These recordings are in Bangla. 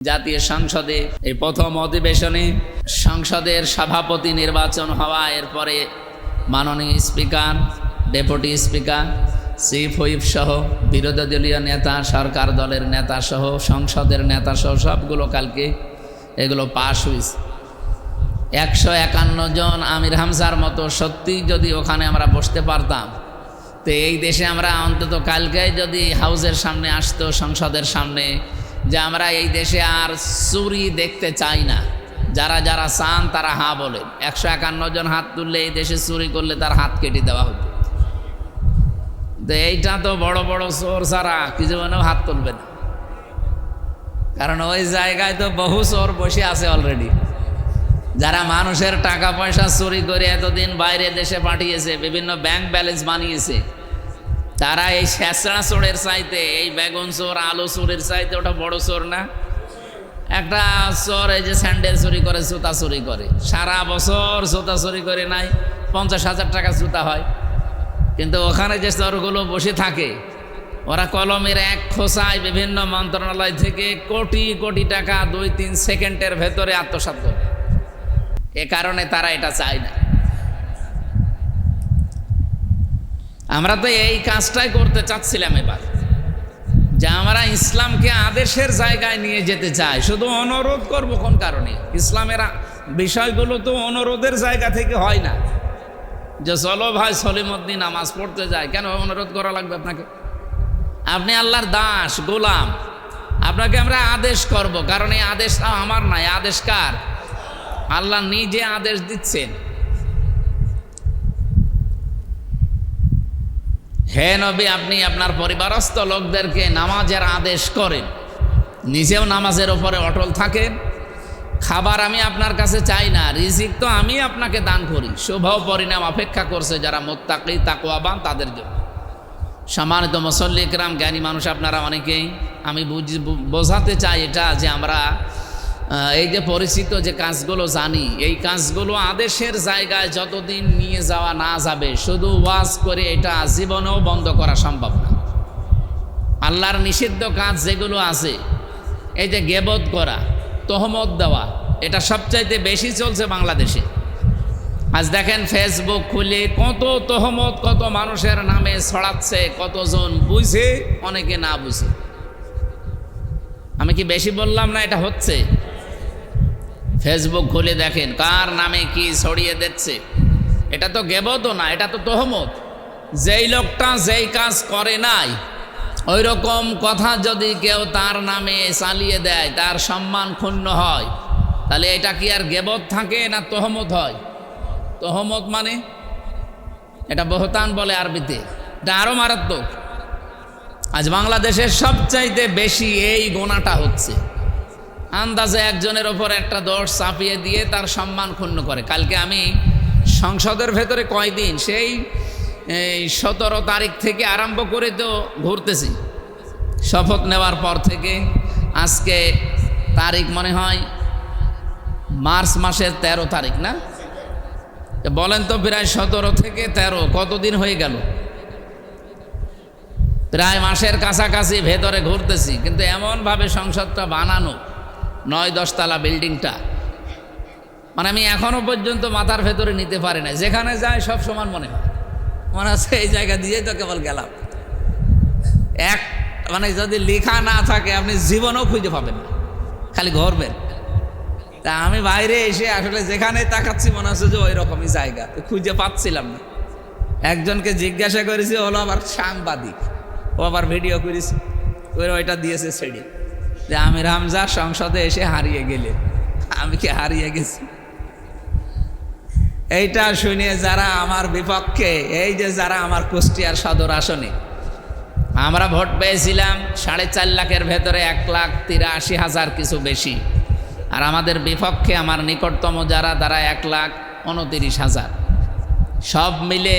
জাতীয় সংসদে এই প্রথম অধিবেশনে সংসদের সভাপতি নির্বাচন হওয়া, এরপরে মাননীয় speaker, deputy speaker, chief whip সহ বিরোধী দলীয় নেতা, সরকার দলের নেতা সহ সংসদের নেতা সহ সবগুলো কালকে এগুলো পাশ হয়েছে। 151 জন আমির হামজার মতো সত্যি যদি ওখানে আমরা বসতে পারতাম, তো এই দেশে আমরা অন্তত কালকে যদি হাউজের সামনে আসতো, সংসদের সামনে, যে আমরা এই দেশে আর চুরি দেখতে চাই না। যারা যারা চান তারা হ্যাঁ বলেন। 151 জন হাত তুললে এই দেশে চুরি করলে তার হাত কেটে দেওয়া হতো। তো এইটা তো বড় বড় চোর ছাড়া কি জীবনেও হাত তুলবে না, কারণ ওই জায়গায় তো বহু চোর বসে আছে অলরেডি, যারা মানুষের টাকা পয়সা চুরি করে এতদিন বাইরে দেশে পাঠিয়েছে, বিভিন্ন ব্যাংক ব্যালেন্স বানিয়েছে। তারা এই শেষড়া চোরের চাইতে, এই বেগুন চোর, আলু চোরের চাইতে ওটা বড় চোর না? একটা চোর এই যে স্যান্ডেল চুরি করে, জুতা চুরি করে, সারা বছর জুতা চুরি করে নাই 50,000 টাকা জুতা হয়। কিন্তু ওখানে যে চোরগুলো বসে থাকে, ওরা কলমের এক খোসায় বিভিন্ন মন্ত্রণালয় থেকে কোটি কোটি টাকা 2-3 সেকেন্ডের ভেতরে আত্মসাৎ করে। এ কারণে তারা এটা চায় না। আমরা তো এই কাজটাই করতে চাচ্ছিলাম এবার, যে আমরা ইসলামকে আদেশের জায়গায় নিয়ে যেতে চাই। শুধু অনুরোধ করব কোন কারণে? ইসলামের বিষয়গুলো তো অনুরোধের জায়গা থেকে হয় না, যে চলো ভাই সলিমুদ্দিন নামাজ পড়তে যায়। কেন অনুরোধ করা লাগবে আপনাকে? আপনি আল্লাহর দাস, গোলাম, আপনাকে আমরা আদেশ করব, কারণ এই আদেশটা আমার নাই, আদেশ কার? আল্লাহ নিজে আদেশ দিচ্ছেন। হে নবী, আপনি আপনার পরিবারস্থ লোকদেরকে নামাজের আদেশ করেন, নিজেও নামাজের ওপরে অটল থাকেন। খাবার আমি আপনার কাছে চাই না, রিজিক তো আমি আপনাকে দান করি। শুভ পরিণাম অপেক্ষা করছে যারা মুত্তাকি, তাকওয়াবান তাদের জন্য। সম্মানিত মুসল্লি ইকরাম, জ্ঞানী মানুষ আপনারা অনেকেই, আমি বোঝাতে চাই এটা, যে আমরা এই যে পরিচিত যে কাজগুলো জানি, এই কাজগুলো আদেশের জায়গায় যতদিন নিয়ে যাওয়া না যাবে, শুধু ওয়াজ করে এটা জীবনেও বন্ধ করা সম্ভব না। আল্লাহর নিষিদ্ধ কাজ যেগুলো আছে, এই যে গীবত করা, তহমত দেওয়া, এটা সবচাইতে বেশি চলছে বাংলাদেশে। আজ দেখেন ফেসবুক খুলে কত তহমত কত মানুষের নামে ছড়াচ্ছে, কতজন বুঝে, অনেকে না বুঝে। আমি কি বেশি বললাম না? এটা হচ্ছে। ফেসবুক খুলে দেখেন কার নামে কি ছড়িয়ে দিচ্ছে। এটা তো গীবতও না, এটা তো তহমত। যেই লোকটা যেই কাজ করে নাই, ওই রকম কথা যদি কেউ তার নামে চালিয়ে দেয়, তার সম্মান ক্ষুণ্ণ হয়, তাহলে এটা কি আর গীবত থাকে না তহমত হয়? তহমত মানে এটা বহতান বলে আরবিতে, এটা আরো মারাত্মক। আজ বাংলাদেশের সবচাইতে বেশি এই গোনাটা হচ্ছে। আন্দাজে একজনের ওপর একটা দোষ চাপিয়ে দিয়ে তার সম্মান ক্ষুণ্ণ করে। কালকে আমি সংসদের ভেতরে কয়দিন, সেই 17 তারিখ থেকে আরম্ভ করে তো ঘুরতেছি, শপথ নেওয়ার পর থেকে আজকে তারিখ মনে হয় মার্চ মাসের 13 তারিখ না? বলেন তো, প্রায় 17 থেকে 13 কতদিন হয়ে গেল? প্রায় মাসের কাছাকাছি ভেতরে ঘুরতেছি। কিন্তু এমনভাবে সংসদটা বানানো, 9-10 তলা বিল্ডিংটা, মানে আমি এখনো পর্যন্ত মাথার ভেতরে নিতে পারি না। যেখানে যায় সব সমান মনে হয়, মনে হচ্ছে এই জায়গা দিয়েই তো কেবল গেলাম। মানে যদি লেখা না থাকে আপনি জীবনেও খুঁজে পাবেন না, খালি ঘুরবেন। তা আমি বাইরে এসে আসলে যেখানে তাকাচ্ছি মনে হচ্ছে যে ওই রকমই জায়গা, তো খুঁজে পাচ্ছিলাম না। একজনকে জিজ্ঞাসা করেছি, হলো আবার সাংবাদিক, ও আবার ভিডিও করেছে, ওইটা দিয়েছে ছেড়ে, যে আমির হামজা সংসদে এসে হারিয়ে গেলে। আমি কি হারিয়ে গেছি? এইটা শুনে যারা আমার বিপক্ষে, এই যে যারা আমার কুষ্টিয়ার সদর আসনে আমরা ভোট পেয়েছিলাম 4.5 লাখের ভেতরে 1,83,000 কিছু বেশি, আর আমাদের বিপক্ষে আমার নিকটতম যারা, তারা 1,29,000, সব মিলে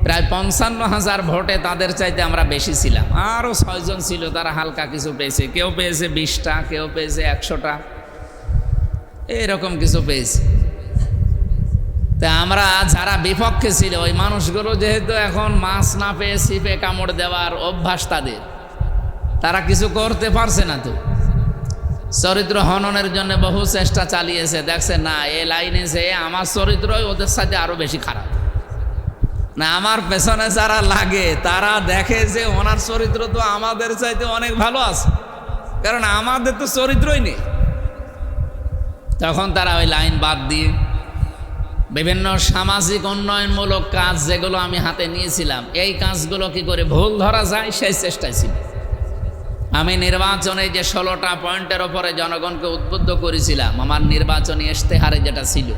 প্রায় 55,000 ভোটে তাদের চাইতে আমরা বেশি ছিলাম। আরও 6 জন ছিল, তারা হালকা কিছু পেয়েছে, কেউ পেয়েছে 20টা, কেউ পেয়েছে 100টা, এরকম কিছু পেয়েছে। তা আমরা যারা বিপক্ষে ছিল, ওই মানুষগুলো যেহেতু এখন মাছ না পেয়ে ছিপে কামড় দেওয়ার অভ্যাস তাদের, তারা কিছু করতে পারছে না। তো চরিত্র হননের জন্য বহু চেষ্টা চালিয়েছে, দেখছে না এ লাইনে যে আমার চরিত্রই ওদের সাথে আরো বেশি খারাপ। না আমার পেছনে যারা লাগে তারা দেখে যে ওনার চরিত্র তো আমাদের চাইতে অনেক ভালো আছে, কারণ আমাদের তো চরিত্রই নেই। তখন তারা ওই লাইন বাদ দিয়ে বিভিন্ন সামাজিক উন্নয়নমূলক কাজ যেগুলো আমি হাতে নিয়েছিলাম, এই কাজগুলো কি করে ভুল ধরা যায় সেই চেষ্টায় ছিল। আমি নির্বাচনে যে 16টা পয়েন্টের ওপরে জনগণকে উদ্বুদ্ধ করেছিলাম, আমার নির্বাচনী ইশতেহারে যেটা ছিল,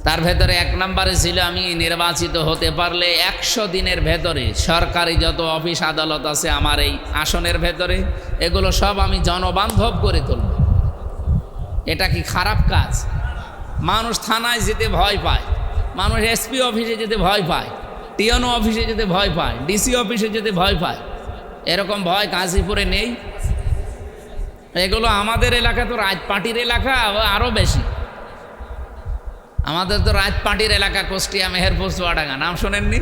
তার ভেতরে 1 নম্বরে ছিল আমি নির্বাচিত হতে পারলে 100 দিনের ভেতরে সরকারি যত অফিস আদালত আছে আমার এই আসনের ভেতরে, এগুলো সব আমি জনবান্ধব করে তুলব। এটা কি খারাপ কাজ? মানুষ থানায় যেতে ভয় পায়, মানুষ এসপি অফিসে যেতে ভয় পায়, টিএনও অফিসে যেতে ভয় পায়, ডিসি অফিসে যেতে ভয় পায়। এরকম ভয় গাজীপুরে নেই? এগুলো আমাদের এলাকা তো রাজ পার্টির এলাকা, আরও বেশি। আমাদের তো রাজ পার্টির এলাকা, কুষ্টিয়া, মেহেরপুর, চুয়াডাঙ্গা, নাম শোনেননি?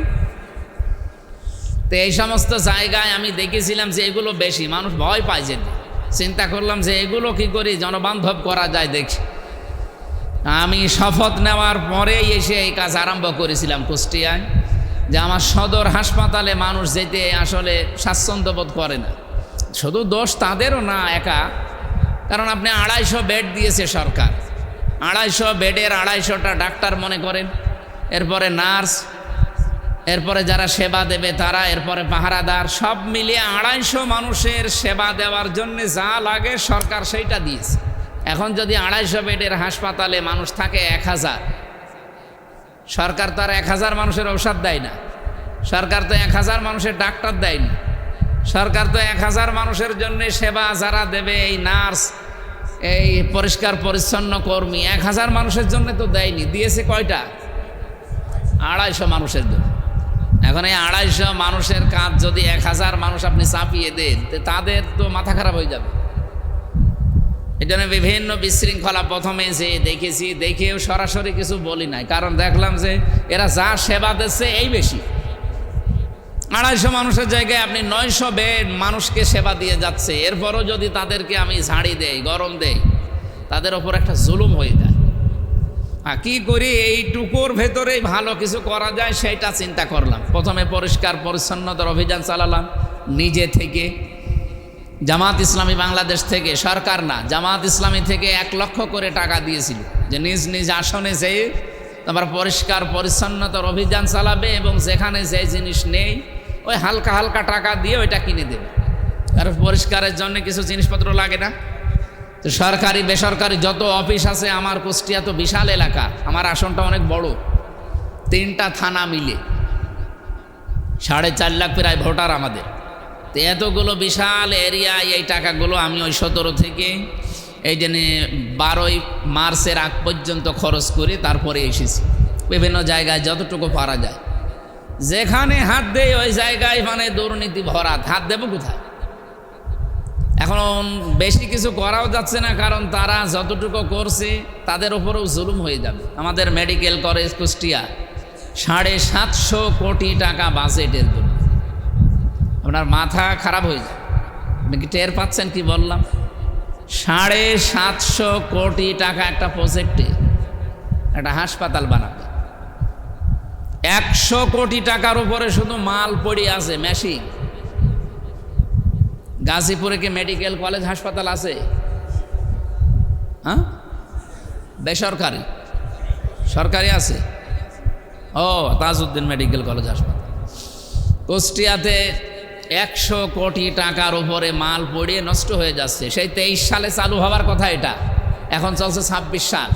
তো এই সমস্ত জায়গায় আমি দেখেছিলাম যে এগুলো বেশি, মানুষ ভয় পায় যেতে। চিন্তা করলাম যে এগুলো কি করে জনবান্ধব করা যায় দেখি। আমি শপথ নেওয়ার পরেই এসে এই কাজ আরম্ভ করেছিলাম কুষ্টিয়ায়, যে আমার সদর হাসপাতালে মানুষ যেতে আসলে স্বাচ্ছন্দ্য বোধ করে না। শুধু দোষ তাদেরও না একা, কারণ আপনি 250 বেড দিয়েছে সরকার, 250 বেডের 250টা ডাক্তার মনে করেন, এরপরে নার্স, এরপরে যারা সেবা দেবে তারা, এরপরে পাহারাদার, সব মিলিয়ে 250 মানুষের সেবা দেওয়ার জন্য যা লাগে সরকার সেইটা দিয়েছে। এখন যদি 250 বেডের হাসপাতালে মানুষ থাকে 1000, সরকার তো আর 1000 মানুষের ঔষধ দেয় না, সরকার তো 1000 মানুষের ডাক্তার দেয়নি, সরকার তো 1000 মানুষের জন্য সেবা যারা দেবে, এই নার্স, এই পরিষ্কার পরিচ্ছন্ন কর্মী, 1000 মানুষের জন্য তো দেয়নি। দিয়েছে কয়টা? 250 মানুষের জন্য। এখন এই 250 মানুষের কাজ যদি 1000 মানুষ আপনি চাপিয়ে দেন, তাদের তো মাথা খারাপ হয়ে যাবে। এই জন্য বিভিন্ন বিশৃঙ্খলা প্রথমে যে দেখেছি, দেখেও সরাসরি কিছু বলি নাই, কারণ দেখলাম যে এরা যা সেবা দিচ্ছে এই বেশি। 250 মানুষের জায়গায় আপনি 900 বেড মানুষকে সেবা দিয়ে যাচ্ছে, এরপরও যদি তাদেরকে আমি ঝাড়ি দেই, গরম দেই, তাদের ওপর একটা জুলুম হয়ে যায়। কি করি এইটুকুর ভেতরেই ভালো কিছু করা যায় সেইটা চিন্তা করলাম। প্রথমে পরিষ্কার পরিচ্ছন্নতার অভিযান চালালাম নিজে থেকে। জামাত ইসলামী বাংলাদেশ থেকে, সরকার না, জামাত ইসলামী থেকে 1 লক্ষ করে টাকা দিয়েছিল যে নিজ নিজ আসনে যেয়ে তারপর পরিষ্কার পরিচ্ছন্নতার অভিযান চালাবে, এবং যেখানে যে জিনিস নেই ওই হালকা হালকা টাকা দিয়ে ওইটা কিনে দেবে। আর পরিষ্কারের জন্য কিছু জিনিসপত্র লাগে না। তো সরকারি বেসরকারি যত অফিস আছে, আমার কুষ্টিয়া তো বিশাল এলাকা, আমার আসনটা অনেক বড়, 3টা থানা মিলে 4.5 লাখ প্রায় ভোটার আমাদের। তো এতগুলো বিশাল এরিয়ায় এই টাকাগুলো আমি ওই 17 থেকে এই জন্য 12ই মার্চের আগ পর্যন্ত খরচ করে তারপরে এসেছি। বিভিন্ন জায়গায় যতটুকু পারা যায়, যেখানে হাত দেয় ওই জায়গায় মানে দুর্নীতি ভরা। হাত দেবো কোথায়? এখন বেশি কিছু করাও যাচ্ছে না, কারণ তারা যতটুকু করছে তাদের উপরেও জুলুম হয়ে যাবে। আমাদের মেডিকেল কলেজ কুষ্টিয়া 750 কোটি টাকা বাজেটের জন্য। আপনার মাথা খারাপ হয়ে যায়। আপনি কি টের পাচ্ছেন কি বললাম? 750 কোটি টাকা একটা প্রজেক্টে, একটা হাসপাতাল বানাবে। 100 কোটি টাকার উপরে শুধু মাল পড়ে আছে, মেশিন। গাজীপুরে কি মেডিকেল কলেজ হাসপাতাল আছে? হ্যাঁ, বেসরকারি, সরকারি আছে। ও, তাজউদ্দিন মেডিকেল কলেজ হাসপাতাল। কুষ্টিয়াতে 100 কোটি টাকার উপরে মাল পড়িয়ে নষ্ট হয়ে যাচ্ছে। সেই 23 সালে চালু হওয়ার কথা, এটা এখন চলছে 26 সাল।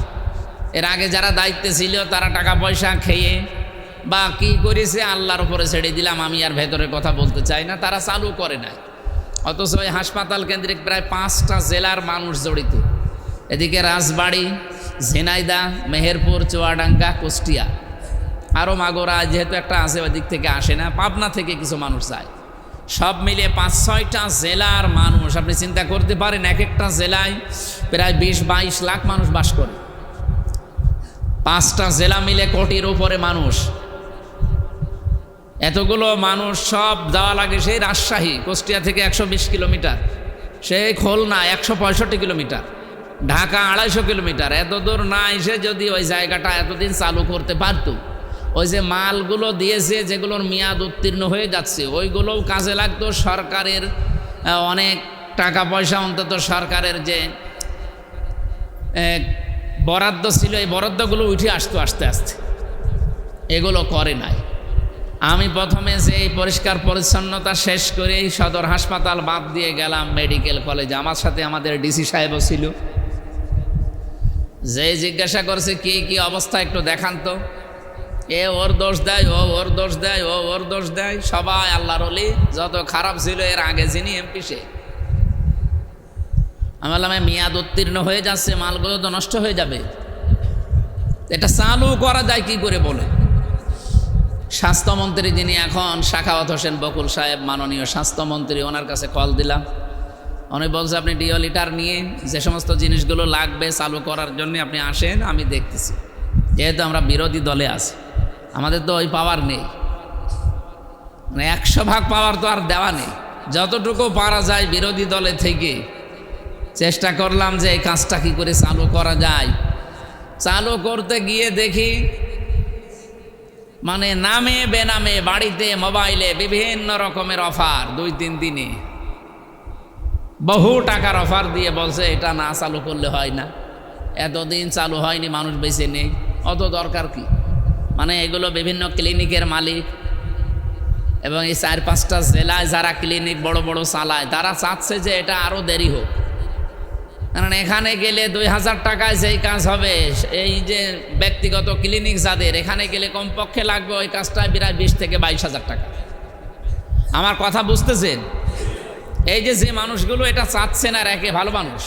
এর আগে যারা দায়িত্বে ছিল তারা টাকা পয়সা খেয়ে বা কি করেছে আল্লাহর উপরে ছেড়ে দিলাম, আমি আর ভেতরের কথা বলতে চাই না। তারা চালু করে নাই, অথচ ওই হাসপাতাল কেন্দ্রিক প্রায় 5টা জেলার মানুষ জড়িত। এদিকে রাজবাড়ী, ঝিনাইদহ, মেহেরপুর, চুয়াডাঙ্গা, কুষ্টিয়া, আরও মাগুরা যেহেতু একটা আছে, ওই দিক থেকে আসে না, পাবনা থেকে কিছু মানুষ যায়। সব মিলিয়ে 5-6টা জেলার মানুষ। আপনি চিন্তা করতে পারেন, এক একটা জেলায় প্রায় 20-22 লাখ মানুষ বাস করে। 5টা জেলা মিলে কোটির উপরে মানুষ। এতগুলো মানুষ সব যাওয়া লাগে সেই রাজশাহী, কুষ্টিয়া থেকে 120 কিলোমিটার। সে খুলনা 165 কিলোমিটার, ঢাকা 250 কিলোমিটার, এত দূর না এসে যদি ওই জায়গাটা এতদিন চালু করতে পারতো, ওই যে মালগুলো দিয়েছে যেগুলোর মেয়াদ উত্তীর্ণ হয়ে যাচ্ছে ওইগুলোও কাজে লাগতো। সরকারের অনেক টাকা পয়সা অন্তত সরকারের যে বরাদ্দ ছিল এই বরাদ্দগুলো উঠে আসতো আস্তে আস্তে, এগুলো করে নাই। আমি প্রথমে যে এই পরিষ্কার পরিচ্ছন্নতা শেষ করে সদর হাসপাতাল বাদ দিয়ে গেলাম মেডিকেল কলেজে। আমার সাথে আমাদের ডিসি সাহেবও ছিল, যে জিজ্ঞাসা করছে কি কি অবস্থা একটু দেখান তো, এ ওর দোষ দেয়, ও ওর দোষ দেয়, ও ওর দোষ দেয়, সবাই আল্লাহর ওলি। যত খারাপ ছিল এর আগে যিনি এমপি সে। আমি বললাম মেয়াদ উত্তীর্ণ হয়ে যাচ্ছে, মালগুলো তো নষ্ট হয়ে যাবে, এটা চালু করা যায় কি করে বলে। স্বাস্থ্যমন্ত্রী যিনি এখন সাখাওয়াত হোসেন বকুল সাহেব, মাননীয় স্বাস্থ্যমন্ত্রী, ওনার কাছে কল দিলাম। উনি বলছে আপনি ডিও লিটার নিয়ে যে সমস্ত জিনিসগুলো লাগবে চালু করার জন্য আপনি আসেন, আমি দেখতেছি। যেহেতু আমরা বিরোধী দলে আছি, আমাদের তো ওই পাওয়ার নেই, মানে 100% পাওয়ার তো আর দেওয়া নেই। যতটুকু পারা যায় বিরোধী দলে থেকে চেষ্টা করলাম যে এই কাজটা কী করে চালু করা যায়। চালু করতে গিয়ে দেখি মানে নামে বেনামে বাড়িতে মোবাইলে বিভিন্ন রকমের অফার, 2-3 দিনে বহু টাকার অফার দিয়ে বলছে এটা না চালু করলে হয় না, এতদিন চালু হয়নি, মানুষ বেঁচে নেই, অত দরকার কি। মানে এগুলো বিভিন্ন ক্লিনিকের মালিক এবং এই 4-5টা জেলায় যারা ক্লিনিক বড় বড় চালায় তারা চাচ্ছে যে এটা আরও দেরি হোক, কারণ এখানে গেলে 2000 টাকায় যেই কাজ হবে, এই যে ব্যক্তিগত ক্লিনিক যাদের, এখানে গেলে কমপক্ষে লাগবে ওই কাজটায় প্রায় 20 থেকে 22,000 টাকা। আমার কথা বুঝতেছেন? এই যে মানুষগুলো এটা চাচ্ছে না, একে ভালো মানুষ।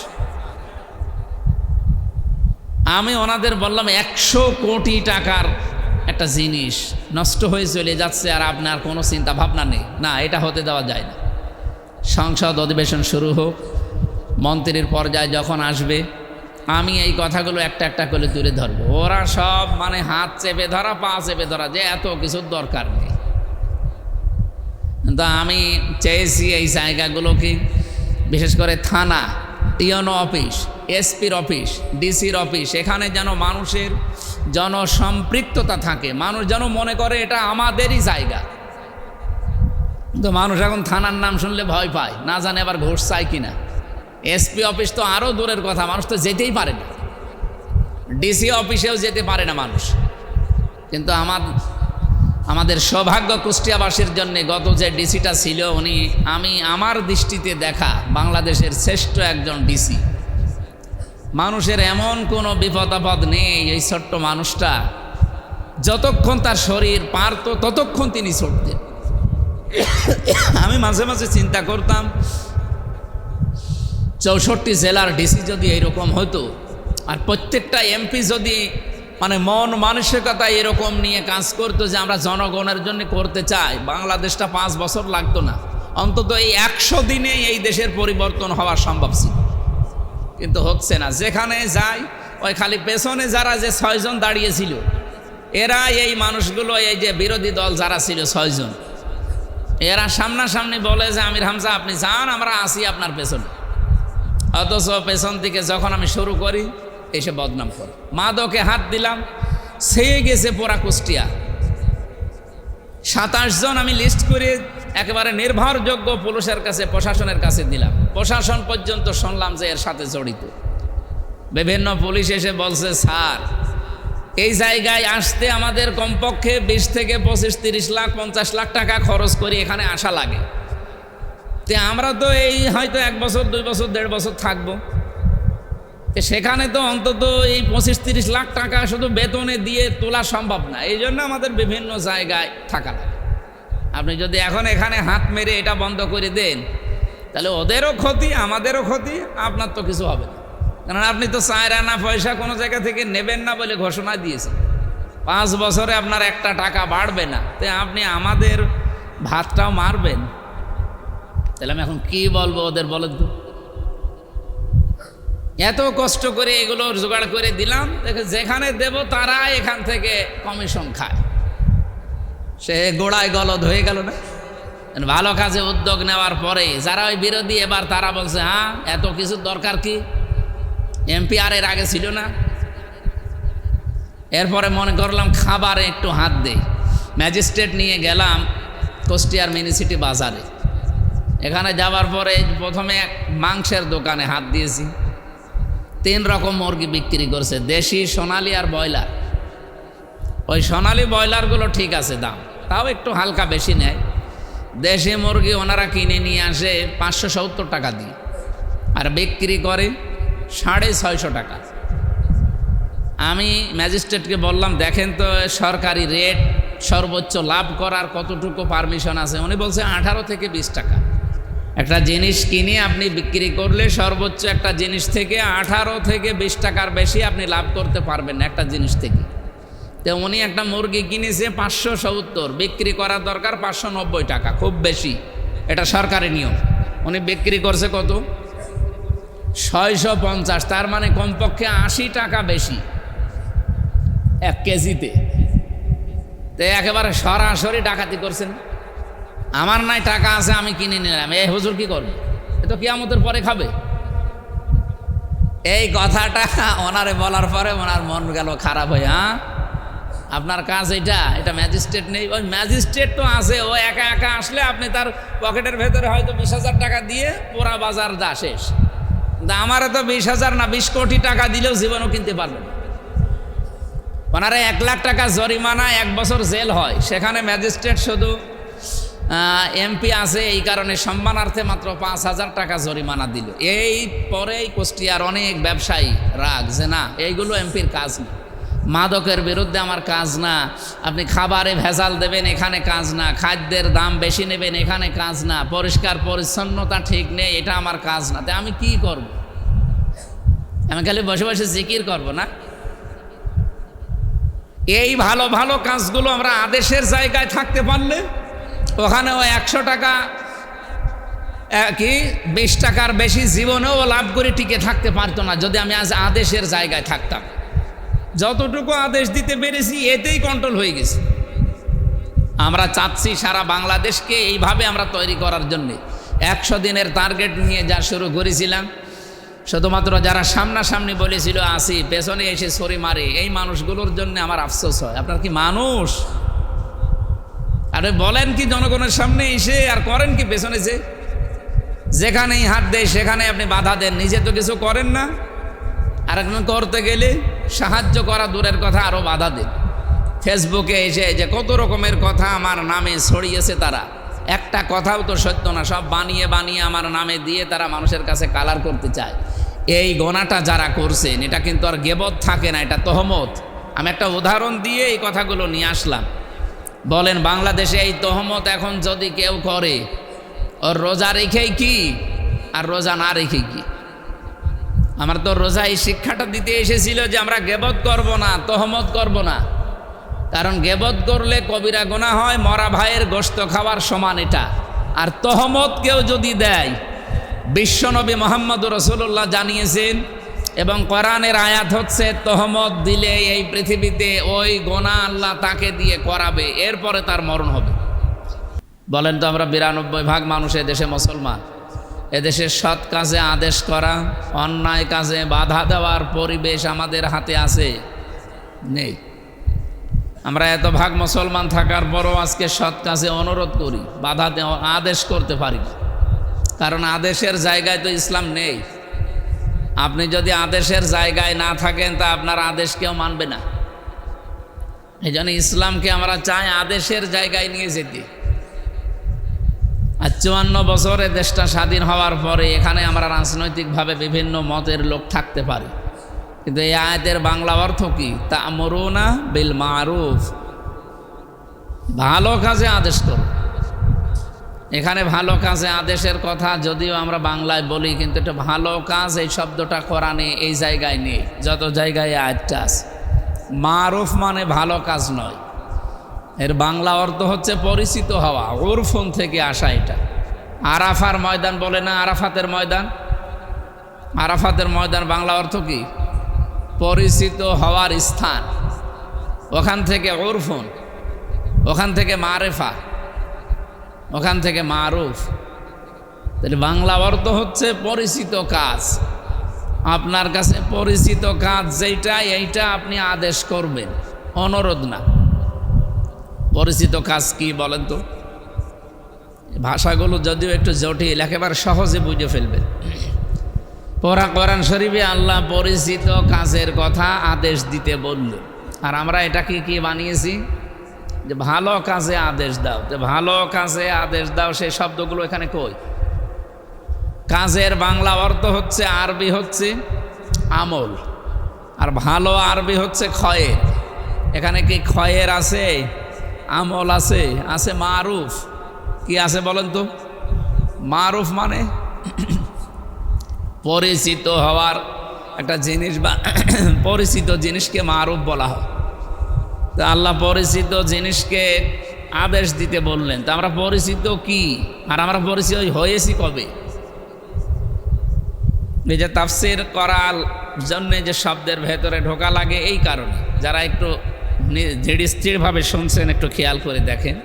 আমি ওনাদের বললাম 100 কোটি টাকার একটা জিনিস নষ্ট হয়ে চলে যাচ্ছে আর আপনার কোনো চিন্তা ভাবনা নেই, না এটা হতে দেওয়া যায় না। সংসদ অধিবেশন শুরু হোক, মন্ত্রীর পর্যায়ে যখন আসবে আমি এই কথাগুলো একটা একটা করে তুলে ধরবো। ওরা সব মানে হাত চেপে ধরা, পা চেপে ধরা, যে এত কিছুর দরকার নেই। কিন্তু আমি চেয়েছি এই জায়গাগুলোকে, বিশেষ করে থানা, টিএনও অফিস, এসপির অফিস, ডিসির অফিস, এখানে যেন মানুষের জনসম্পৃক্ততা থাকে, মানুষ যেন মনে করে এটা আমাদেরই জায়গা। তো মানুষ এখন থানার নাম শুনলে ভয় পায়, না জানে আবার ঘুষ চায় কিনা। এসপি অফিস তো আরও দূরের কথা, মানুষ তো যেতেই পারে না, ডিসি অফিসেও যেতে পারে না মানুষ। কিন্তু আমাদের সৌভাগ্য কুষ্টিয়াবাসীর জন্য গত যে ডিসিটা ছিল উনি, আমার দৃষ্টিতে দেখা বাংলাদেশের শ্রেষ্ঠ একজন ডিসি। মানুষের এমন কোনো বিপদ আপদ নেই, এই ছোট্ট মানুষটা যতক্ষণ তার শরীর পারত ততক্ষণ তিনি ছুটতেন। আমি মাঝে মাঝে চিন্তা করতাম 64 জেলার ডিসি যদি এইরকম হতো, আর প্রত্যেকটা এমপি যদি মানে মন মানসিকতা এরকম নিয়ে কাজ করতো যে আমরা জনগণের জন্য করতে চাই, বাংলাদেশটা 5 বছর লাগতো না, অন্তত এই 100 দিনে এই দেশের পরিবর্তন হওয়া সম্ভব ছিল। কিন্তু হচ্ছে না। যেখানে যাই ওই খালি পেছনে যারা যে 6 জন দাঁড়িয়েছিল, এরা এই মানুষগুলো, এই যে বিরোধী দল যারা ছিল 6 জন, এরা সামনাসামনি বলে যে আমির হামজা আপনি যান, আমরা আসি আপনার পেছনে। অথচ পেছন থেকে যখন আমি শুরু করি এসে বদনাম করে। মাদকে হাত দিলাম, সে গেছে পোড়া কুষ্টিয়া। 27 জন আমি লিস্ট করে একেবারে নির্ভরযোগ্য পুলিশের কাছে, প্রশাসনের কাছে দিলাম। প্রশাসন পর্যন্ত শুনলাম যে এর সাথে জড়িত। বিভিন্ন পুলিশ এসে বলছে স্যার এই জায়গায় আসতে আমাদের কমপক্ষে 20 থেকে 25-30 লাখ 50 লাখ টাকা খরচ করে এখানে আসা লাগে। তো আমরা তো এই হয়তো 1 বছর 2 বছর 1.5 বছর থাকবো, সেখানে তো অন্তত এই 25-30 লাখ টাকা শুধু বেতনে দিয়ে তোলা সম্ভব না। এই জন্য আমাদের বিভিন্ন জায়গায় থাকা লাগে। আপনি যদি এখন এখানে হাত মেরে এটা বন্ধ করে দেন তাহলে ওদেরও ক্ষতি, আমাদেরও ক্ষতি, আপনার তো কিছু হবে না। কারণ আপনি তো 4 আনা পয়সা কোনো জায়গা থেকে নেবেন না বলে ঘোষণা দিয়েছেন। 5 বছরে আপনার একটা টাকা বাড়বে না, তো আপনি আমাদের ভাতটাও মারবেন। তাহলে আমি এখন কি বলবো ওদের, বলেন তো? এত কষ্ট করে এগুলো জোগাড় করে দিলাম, যেখানে দেব তারা এখান থেকে কমিশন খায়। সে গোড়ায় গলদ হয়ে গেল না? ভালো কাজে উদ্যোগ নেওয়ার পরে যারা ওই বিরোধী এবার তারা বলছে হ্যাঁ এত কিছু দরকার কি, এমপি আর এর আগে ছিল না। এরপরে মনে করলাম খাবারে একটু হাত দেই, ম্যাজিস্ট্রেট নিয়ে গেলাম কুষ্টিয়ার মিউনিসিটি বাজারে। এখানে যাওয়ার পরে প্রথমে এক মাংসের দোকানে হাত দিয়েছি, 3 রকম মুরগি বিক্রি করছে, দেশি, সোনালি আর ব্রয়লার। ওই সোনালি ব্রয়লারগুলো ঠিক আছে দাম, তাও একটু হালকা বেশি নেয়। দেশি মুরগি ওনারা কিনে নিয়ে আসে 570 টাকা দিয়ে, আর বিক্রি করে 650 টাকা। আমি ম্যাজিস্ট্রেটকে বললাম দেখেন তো সরকারি রেট, সর্বোচ্চ লাভ করার কতটুকু পারমিশন আছে। উনি বলছে 18 থেকে 20 টাকা। একটা জিনিস কিনে আপনি বিক্রি করলে সর্বোচ্চ একটা জিনিস থেকে 18 থেকে 20 টাকার বেশি আপনি লাভ করতে পারবেন না একটা জিনিস থেকে। তো উনি একটা মুরগি কিনেছে 570, বিক্রি করার দরকার 590 টাকা, খুব বেশি, এটা সরকারি নিয়ম। উনি বিক্রি করছে কত? 650, তার মানে কমপক্ষে 80 টাকা বেশি 1 কেজিতে। তো একেবারে সরাসরি ডাকাতি করছেন। আমার নাই টাকা আছে আমি কিনে নিলাম, এই হুজুর কি করবে, এ তো কিয়ামতের পরে খাবে। এই কথাটা ওনারে বলার পরে ওনার মন গেল খারাপ হয়ে, হ্যাঁ আপনার কাজ এটা ম্যাজিস্ট্রেট নেই। ওই ম্যাজিস্ট্রেট তো আছে, ও একা একা আসলে আপনি তার পকেটের ভেতরে হয়তো 20,000 টাকা দিয়ে পুরা বাজার যা শেষ। কিন্তু আমারও তো 20,000 না 20 কোটি টাকা দিলেও জীবনও কিনতে পারবেন। ওনারা 1 লাখ টাকা জরিমানা, 1 বছর জেল হয়। সেখানে ম্যাজিস্ট্রেট শুধু এমপি আছে এই কারণে সম্মানার্থে মাত্র 5,000 টাকা জরিমানা দিল। এই পরেই কুষ্টিয়ার অনেক ব্যবসায়ী রাগ যে না এইগুলো এমপির কাজ না, মাদকের বিরুদ্ধে আমার কাজ না, আপনি খাবারে ভেজাল দেবেন এখানে কাজ না, খাদ্যের দাম বেশি নেবেন এখানে কাজ না, পরিষ্কার পরিচ্ছন্নতা ঠিক নেই এটা আমার কাজ না। তাই আমি কি করব? আমি খালি বসে বসে জিকির করব না? এই ভালো ভালো কাজগুলো আমরা আদেশের জায়গায় থাকতে পারলে ওখানেও 100 টাকা কি 20 টাকার বেশি জীবনেও লাভ করে টিকে থাকতে পারতো না যদি আমি আজ আদেশের জায়গায় থাকতাম। যতটুকু আদেশ দিতে পেরেছি এতেই কন্ট্রোল হয়ে গেছে। আমরা চাচ্ছি সারা বাংলাদেশকে এইভাবে আমরা তৈরি করার জন্যে 100 দিনের টার্গেট নিয়ে যা শুরু করেছিলাম, শুধুমাত্র যারা সামনাসামনি বলেছিল আসি, পেছনে এসে ছড়ি মারে, এই মানুষগুলোর জন্য আমার আফসোস হয়। আপনার কি মানুষ? আরে বলেন কি জনগণের সামনে এসে, আর করেন কি পেছনে যেখানেই হাত দেয় সেখানে আপনি বাধা দেন, নিজে তো কিছু করেন না। আর একজন করতে গেলে সাহায্য করা দূরের কথা আরও বাধা দেন। ফেসবুকে এসে যে কত রকমের কথা আমার নামে ছড়িয়েছে, তারা একটা কথাও তো সত্য না, সব বানিয়ে বানিয়ে আমার নামে দিয়ে তারা মানুষের কাছে কালার করতে চায়। এই গোনাটা যারা করছেন এটা কিন্তু আর গেবত থাকে না, এটা তহমত। আমি একটা উদাহরণ দিয়ে এই কথাগুলো নিয়ে আসলাম। বলেন বাংলাদেশে এই তহমত এখন যদি কেউ করে, ওর রোজা রেখেই কি আর রোজা না রেখে কি? আমার তো রোজা এই শিক্ষাটা দিতে এসেছিল যে আমরা গেবত করব না, তহমত করব না। কারণ গেবত করলে কবিরা গুনাহ হয়, মরা ভাইয়ের গোশত খাওয়ার সমান এটা। আর তহমত কেউ যদি দেয়, বিশ্বনবী মুহাম্মদুর রাসূলুল্লাহ জানিয়েছেন এবং কোরআনের আয়াত হচ্ছে তহমত দিলে এই পৃথিবীতে ওই গুনাহ আল্লাহ তাকে দিয়ে করাবে, এরপরে তার মরণ হবে। বলেন তো আমরা 92% মানুষ এদেশে মুসলমান, এদেশে সৎ কাজে আদেশ করা, অন্যায় কাজে বাধা দেওয়ার পরিবেশ আমাদের হাতে আছে? নেই। আমরা এত ভাগ মুসলমান থাকার পরও আজকে সৎ কাজে অনুরোধ করি, বাধা দেওয়া আদেশ করতে পারি না। কারণ আদেশের জায়গায় তো ইসলাম নেই। আপনি যদি আদেশের জায়গায় না থাকেন তা আপনার আদেশ কেউ মানবে না। এই জন্য ইসলামকে আমরা চাই আদেশের জায়গায় নিয়ে যেতে। আর 54 বছরে দেশটা স্বাধীন হওয়ার পরে এখানে আমরা রাজনৈতিকভাবে বিভিন্ন মতের লোক থাকতে পারি, কিন্তু এই আয়াতের বাংলা অর্থ কি? তা'মুরুনা বিল মারুফ, ভালো কাজে আদেশ করো। এখানে ভালো কাজে আদেশের কথা যদিও আমরা বাংলায় বলি, কিন্তু এটা ভালো কাজ এই শব্দটা কোরআনে এই জায়গায় নেই, যত জায়গায় আয়াতটা আছে। মারুফ মানে ভালো কাজ নয়, এর বাংলা অর্থ হচ্ছে পরিচিত হওয়া, উরফুন থেকে আসা। এটা আরাফার ময়দান বলে না, আরাফাতের ময়দান। আরাফাতের ময়দান বাংলা অর্থ কি? পরিচিত হওয়ার স্থান। ওখান থেকে উরফুন, ওখান থেকে মারেফা। ওখান থেকে মারুফ। তাহলে বাংলা অর্থ হচ্ছে পরিচিত কাজ। আপনার কাছে পরিচিত কাজ যেটা, এইটা আপনি আদেশ করবেন, অনুরোধ না। পরিচিত কাজ কি বলেন তো? ভাষাগুলো যদিও একটু জটিল, একেবারে সহজে বুঝে ফেলবেন। পড়া কোরআন শরীফে আল্লাহ পরিচিত কাজের কথা আদেশ দিতে বলল, আর আমরা এটাকে কি বানিয়েছি যে ভালো কাজে আদেশ দাও। যে ভালো কাজে আদেশ দাও সেই শব্দগুলো এখানে কই? কাজের বাংলা অর্থ হচ্ছে, আরবি হচ্ছে আমল, আর ভালো আরবি হচ্ছে খয়ের। এখানে কি খয়ের আছে? আমল আছে? আছে মারুফ। কি আছে বলেন তো? মারুফ মানে পরিচিত হওয়ার একটা জিনিস, বা পরিচিত জিনিসকে মারুফ বলা হয়। তো আল্লাহ পরিচিত জিনিসকে আদেশ দিতে বললেন। তো আমরা পরিচিত কি, আর আমরা পরিচিত হয়েছি কবে? এই যে তাফসীর করার জন্যে যে শব্দের ভেতরে ঢোকা লাগে, এই কারণে যারা একটু ধীরস্থিরভাবে শুনছেন একটু খেয়াল করে দেখেন।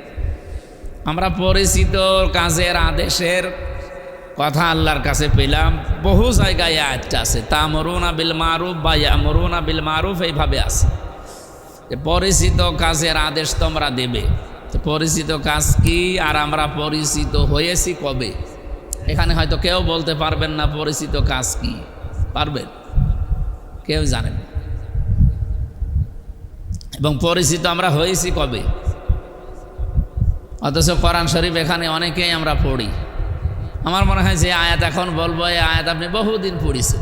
আমরা পরিচিত কাজের আদেশের কথা আল্লাহর কাছে পেলাম, বহু জায়গায় আয়াতটা আছে, তা'মুরুনা বিল মারুফ বা ইয়া'মুরুনা বিল মারুফ, এইভাবে আছে যে পরিচিত কাজের আদেশ তোমরা দেবে। তো পরিচিত কাজ কি, আর আমরা পরিচিত হয়েছি কবে? এখানে হয়তো কেউ বলতে পারবেন না পরিচিত কাজ কি, পারবেন? কেউ জানেন। এবং পরিচিত আমরা হয়েছি কবে? অথচ কোরআন শরীফ এখানে অনেকেই আমরা পড়ি। আমার মনে হয় যে আয়াত এখন বলবো, এই আয়াত আপনি বহুদিন পড়েছেন।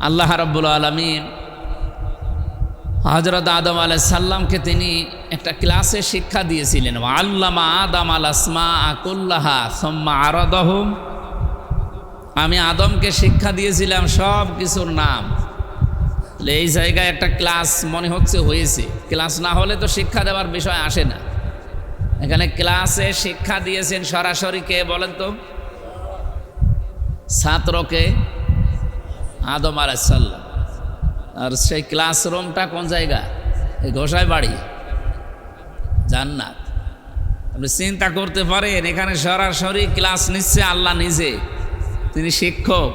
আল্লাহ রাব্বুল আলামিন হযরত আদম আলাইহিস সালামকে তিনি একটা ক্লাসে শিক্ষা দিয়েছিলেন। আল্লামা আদম আল আসমাআ কুল্লাহা সুম্মা আরাদাহুম। আমি আদমকে শিক্ষা দিয়েছিলাম সব কিছুর নাম। এই জায়গায় একটা ক্লাস মনে হচ্ছে হয়েছে। ক্লাস না হলে তো শিক্ষা দেওয়ার বিষয় আসে না। এখানে ক্লাসে শিক্ষা দিয়েছেন সরাসরি কে বলেন তো? ছাত্রকে আদম আলাইহিস সালাম। আর সেই ক্লাসরুমটা কোন জায়গা? এই গোসাই বাড়ি, জান্নাত। আপনি চিন্তা করতে পারেন, এখানে সরাসরি ক্লাস নিচ্ছে আল্লাহ নিজে। তিনি শিক্ষক,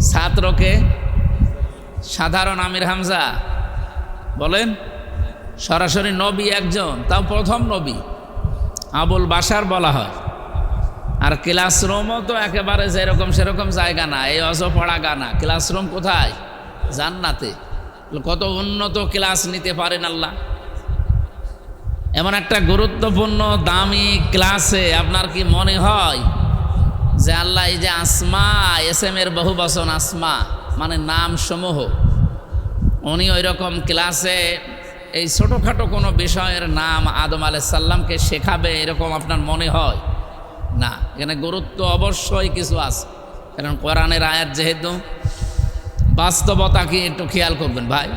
ছাত্রকে সাধারণ আমির হামজা বলেন, সরাসরি নবী একজন, তাও প্রথম নবী, আবুল বাশার বলা হয়। আর ক্লাসরুমও তো একেবারে যেরকম সেরকম জায়গা না, এই অজপড়া গানা। ক্লাসরুম কোথায়? জান্নাতে। কত উন্নত ক্লাস নিতে পারেন আল্লাহ। এমন একটা গুরুত্বপূর্ণ দামি ক্লাসে আপনার কি মনে হয় যে আল্লাহ এই যে আসমা, এসএমের বহু বচন আসমা মানে নাম সমূহ, উনি ওই রকম ক্লাসে এই ছোটোখাটো কোনো বিষয়ের নাম আদম আলাইহিস সালামকে শেখাবে, এরকম আপনার মনে হয় না। এখানে গুরুত্ব অবশ্যই কিছু আছে, কারণ কোরআনের আয়াত যেহেতু, বাস্তবতা কি একটু খেয়াল করবেন ভাই।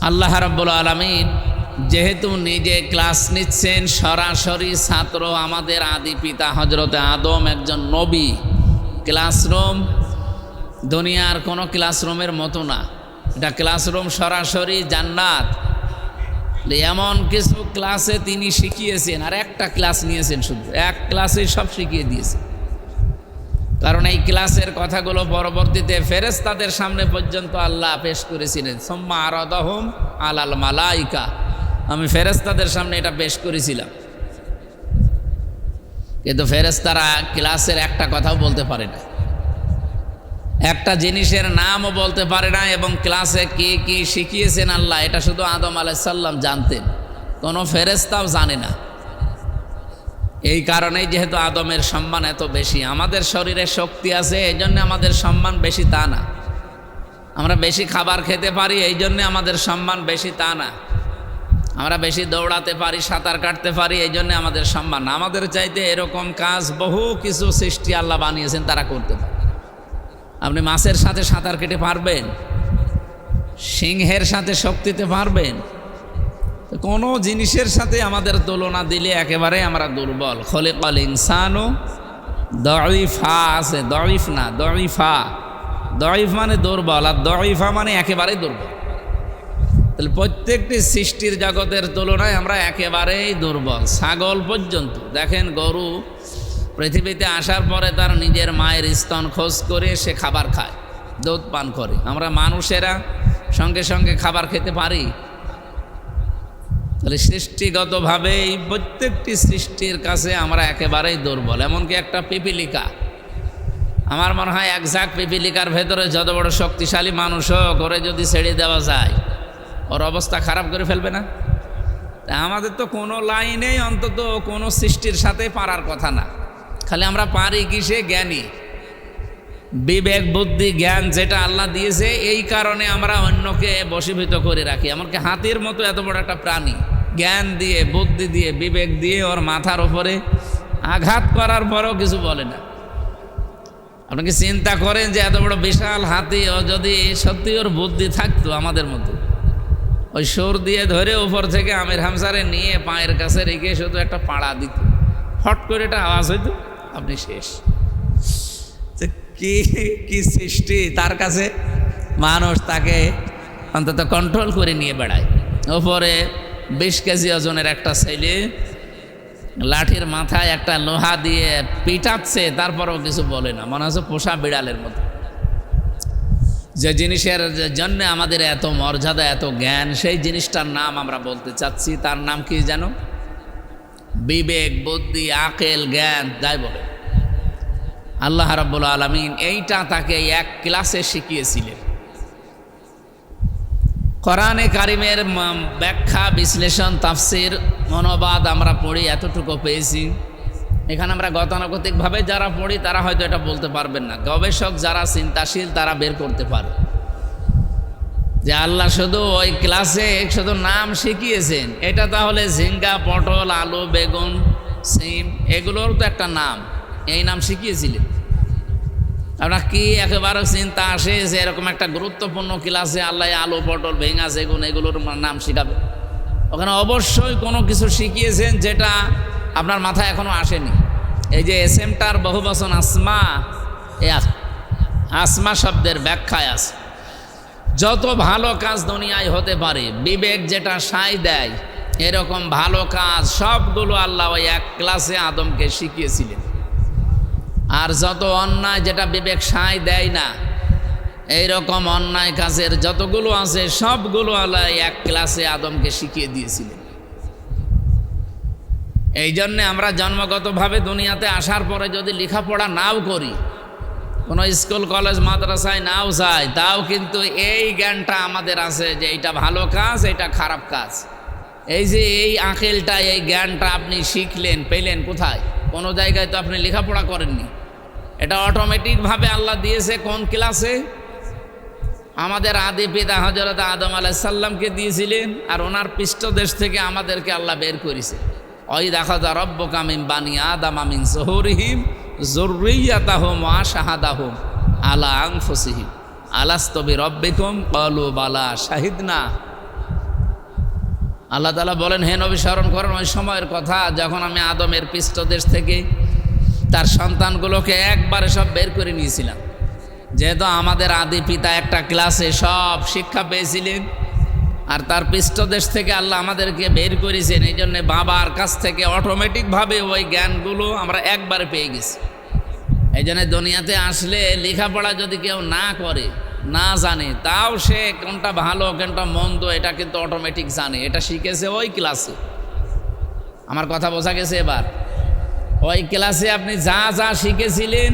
আল্লাহ রাব্বুল আলামিন যেহেতু নিজে ক্লাস নিচ্ছেন, সরাসরি ছাত্র আমাদের আদি পিতা হযরতে আদম একজন নবী। ক্লাসরুম দুনিয়ার কোনো ক্লাসরুমের মতো না, এটা ক্লাসরুম সরাসরি জান্নাত। এমন কিছু ক্লাসে তিনি শিখিয়েছেন, আর একটা ক্লাস নিয়েছেন, শুধু এক ক্লাসে সব শিখিয়ে দিয়েছেন। কারণ এই ক্লাসের কথাগুলো পরবর্তীতে ফেরেশতাদের সামনে পর্যন্ত আল্লাহ পেশ করেছিলেন। সুম্মা আরাদাহুম আলাল মালাইকা, আমি ফেরেশতাদের সামনে এটা পেশ করেছিলাম। কিন্তু ফেরেশতারা ক্লাসের একটা কথাও বলতে পারে না, একটা জিনিসের নামও বলতে পারে না। এবং ক্লাসে কি কি শিখিয়েছেন আল্লাহ, এটা শুধু আদম আলাইহিস সালাম জানতেন, কোনো ফেরেশতাও জানে না। এই কারণেই যেহেতু আদমের সম্মান এত বেশি, আমাদের শরীরে শক্তি আছে এই জন্য আমাদের সম্মান বেশি তা না। আমরা বেশি খাবার খেতে পারি এই জন্যে আমাদের সম্মান বেশি তা না। আমরা বেশি দৌড়াতে পারি, সাঁতার কাটতে পারি এই জন্যে আমাদের সম্মান না। আমাদের চাইতে এরকম কাজ বহু কিছু সৃষ্টি আল্লাহ বানিয়েছেন, তারা করতে পারে। আপনি মাছের সাথে সাঁতার কেটে পারবেন? সিংহের সাথে শক্তিতে পারবেন? কোনো জিনিসের সাথে আমাদের তুলনা দিলে একেবারে আমরা দুর্বল। খলিকাল ইনসানু দঈফা আছে, দঈফ না দঈফা। দঈফ মানে দুর্বল, আর দঈফা মানে একেবারেই দুর্বল। তাহলে প্রত্যেকটি সৃষ্টির জগতের তুলনায় আমরা একেবারেই দুর্বল। ছাগল পর্যন্ত দেখেন, গরু পৃথিবীতে আসার পরে তার নিজের মায়ের স্তন খোঁজ করে সে খাবার খায়, দুধ পান করে। আমরা মানুষেরা সঙ্গে সঙ্গে খাবার খেতে পারি? তাহলে সৃষ্টিগতভাবেই প্রত্যেকটি সৃষ্টির কাছে আমরা একেবারেই দুর্বল। এমনকি একটা পিপিলিকা, আমার মনে হয় এক ঝাঁক পিপিলিকার ভেতরে যত বড় শক্তিশালী মানুষও করে যদি ছেড়ে দেওয়া যায়, ওর অবস্থা খারাপ করে ফেলবে না? আমাদের তো কোনো লাইনেই অন্তত কোনো সৃষ্টির সাথে পারার কথা না। খালি আমরা পারি কিসে? জ্ঞানী, বিবেক, বুদ্ধি, জ্ঞান যেটা আল্লাহ দিয়েছে, এই কারণে আমরা অন্যকে বশীভূত করে রাখি। এমনকি হাতির মতো এত বড় একটা প্রাণী, জ্ঞান দিয়ে, বুদ্ধি দিয়ে, বিবেক দিয়ে ওর মাথার উপরে আঘাত করার পরেও কিছু বলে না। আপনি কি চিন্তা করেন যে এত বড় বিশাল হাতি, ও যদি সত্যি ওর বুদ্ধি থাকতো আমাদের মতো, ওই সুর দিয়ে ধরে উপর থেকে আমির হামসারে নিয়ে পায়ের কাছে রেখে শুধু একটা পাড়া দিত, ফট করে একটা আওয়াজ হইতো, আপনি শেষ। কি কি সৃষ্টি তার কাছে! মানুষ তাকে অন্তত কন্ট্রোল করে নিয়ে বেড়ায়। ওপরে 20 কেজি ওজনের একটা ছেলে লাঠির মাথায় একটা লোহা দিয়ে পিটাচ্ছে, তারপরেও কিছু বলে না, মনে হচ্ছে পোষা বিড়ালের মতো। যে জিনিসের জন্য আমাদের এত মর্যাদা, এত জ্ঞান, সেই জিনিসটার নাম আমরা বলতে চাচ্ছি। তার নাম কি জানো? বিবেক, বুদ্ধি, আকেল, জ্ঞান, যাই বলে। আল্লাহ রাব্বুল আলামিন এইটা তাকে এক ক্লাসে শিখিয়েছিলেন। কোরআনে কারিমের ব্যাখ্যা, বিশ্লেষণ, তাফসির, অনুবাদ আমরা পড়ি, এতটুকু পেয়েছি। এখানে আমরা গতানুগতিকভাবে যারা পড়ি তারা হয়তো এটা বলতে পারবেন না। গবেষক যারা চিন্তাশীল তারা বের করতে পারে যে আল্লাহ শুধু ওই ক্লাসে শুধু নাম শিখিয়েছেন। এটা তাহলে ঝিঙ্গা, পটল, আলু, বেগুন, সিম, এগুলোর তো একটা নাম, এই নাম শিখিয়েছিলেন। আপনার কি একেবারে চিন্তা আসে যে এরকম একটা গুরুত্বপূর্ণ ক্লাসে আল্লাহ আলু, পটল, ভেঙা, সেগুন এগুলোর নাম শিখাবে? ওখানে অবশ্যই কোনো কিছু শিখিয়েছেন যেটা আপনার মাথায় এখনো আসেনি। এই যে এসএমটার বহুবচন আসমা, এই আসমা শব্দের ব্যাখ্যায় আছে যত ভালো কাজ দুনিয়ায় হতে পারে, বিবেক যেটা সায় দেয়, এরকম ভালো কাজ সবগুলো আল্লাহ ওই এক ক্লাসে আদমকে শিখিয়েছিলেন। আর যত অন্যায় যেটা বিবেক সায় দেয় না, এইরকম অন্যায় কাজের যতগুলো আছে সবগুলো আল্লাহ এক ক্লাসে আদমকে শিখিয়ে দিয়েছিলেন। এই জন্যে আমরা জন্মগতভাবে দুনিয়াতে আসার পরে যদি লেখাপড়া নাও করি, কোনো স্কুল, কলেজ, মাদ্রাসায় নাও যাই, তাও কিন্তু এই জ্ঞানটা আমাদের আছে যে এইটা ভালো কাজ, এইটা খারাপ কাজ। এই যে এই আকেলটা, এই জ্ঞানটা আপনি শিখলেন, পেলেন কোথায়? কোনো জায়গায় তো আপনি লেখাপড়া করেননি। এটা অটোমেটিকভাবে আল্লাহ দিয়েছে কোন ক্লাসে? আমাদের আদি পিতা হযরত আদম আলাইহিস সালামকে দিয়েছিলেন, আর ওনার পৃষ্ঠদেশ থেকে আমাদেরকে আল্লাহ বের করেছে। ওই দেখা যা রব্বুকা মিন বানি আদম মিন যুহুরিহিম যুররিয়াতাহুম ওয়া শাহাদাহুম আলা আনফুসিহিম আলাস্তু বিরাব্বিকুম ক্বালু বালা শাহিদনা। আল্লাহ তাআলা বলেন, হে নবী স্মরণ করেন ওই সময়ের কথা যখন আমি আদমের পৃষ্ঠদেশ থেকে তার সন্তানগুলোকে একবারে সব বের করে নিয়েছিলাম। যেহেতু আমাদের আদি পিতা একটা ক্লাসে সব শিক্ষা পেয়েছিলেন, আর তার পৃষ্ঠদেশ থেকে আল্লাহ আমাদেরকে বের করেছেন, এই জন্যে বাবার কাছ থেকে অটোমেটিকভাবে ওই জ্ঞানগুলো আমরা একবারে পেয়ে গেছি। এই জন্য দুনিয়াতে আসলে লেখাপড়া যদি কেউ না করে, না জানে, তাও সে কোনটা ভালো কোনটা মন্দ এটা কিন্তু অটোমেটিক জানে। এটা শিখেছে ওই ক্লাসে। আমার কথা বোঝা গেছে এবার? ওই ক্লাসে আপনি যা যা শিখেছিলেন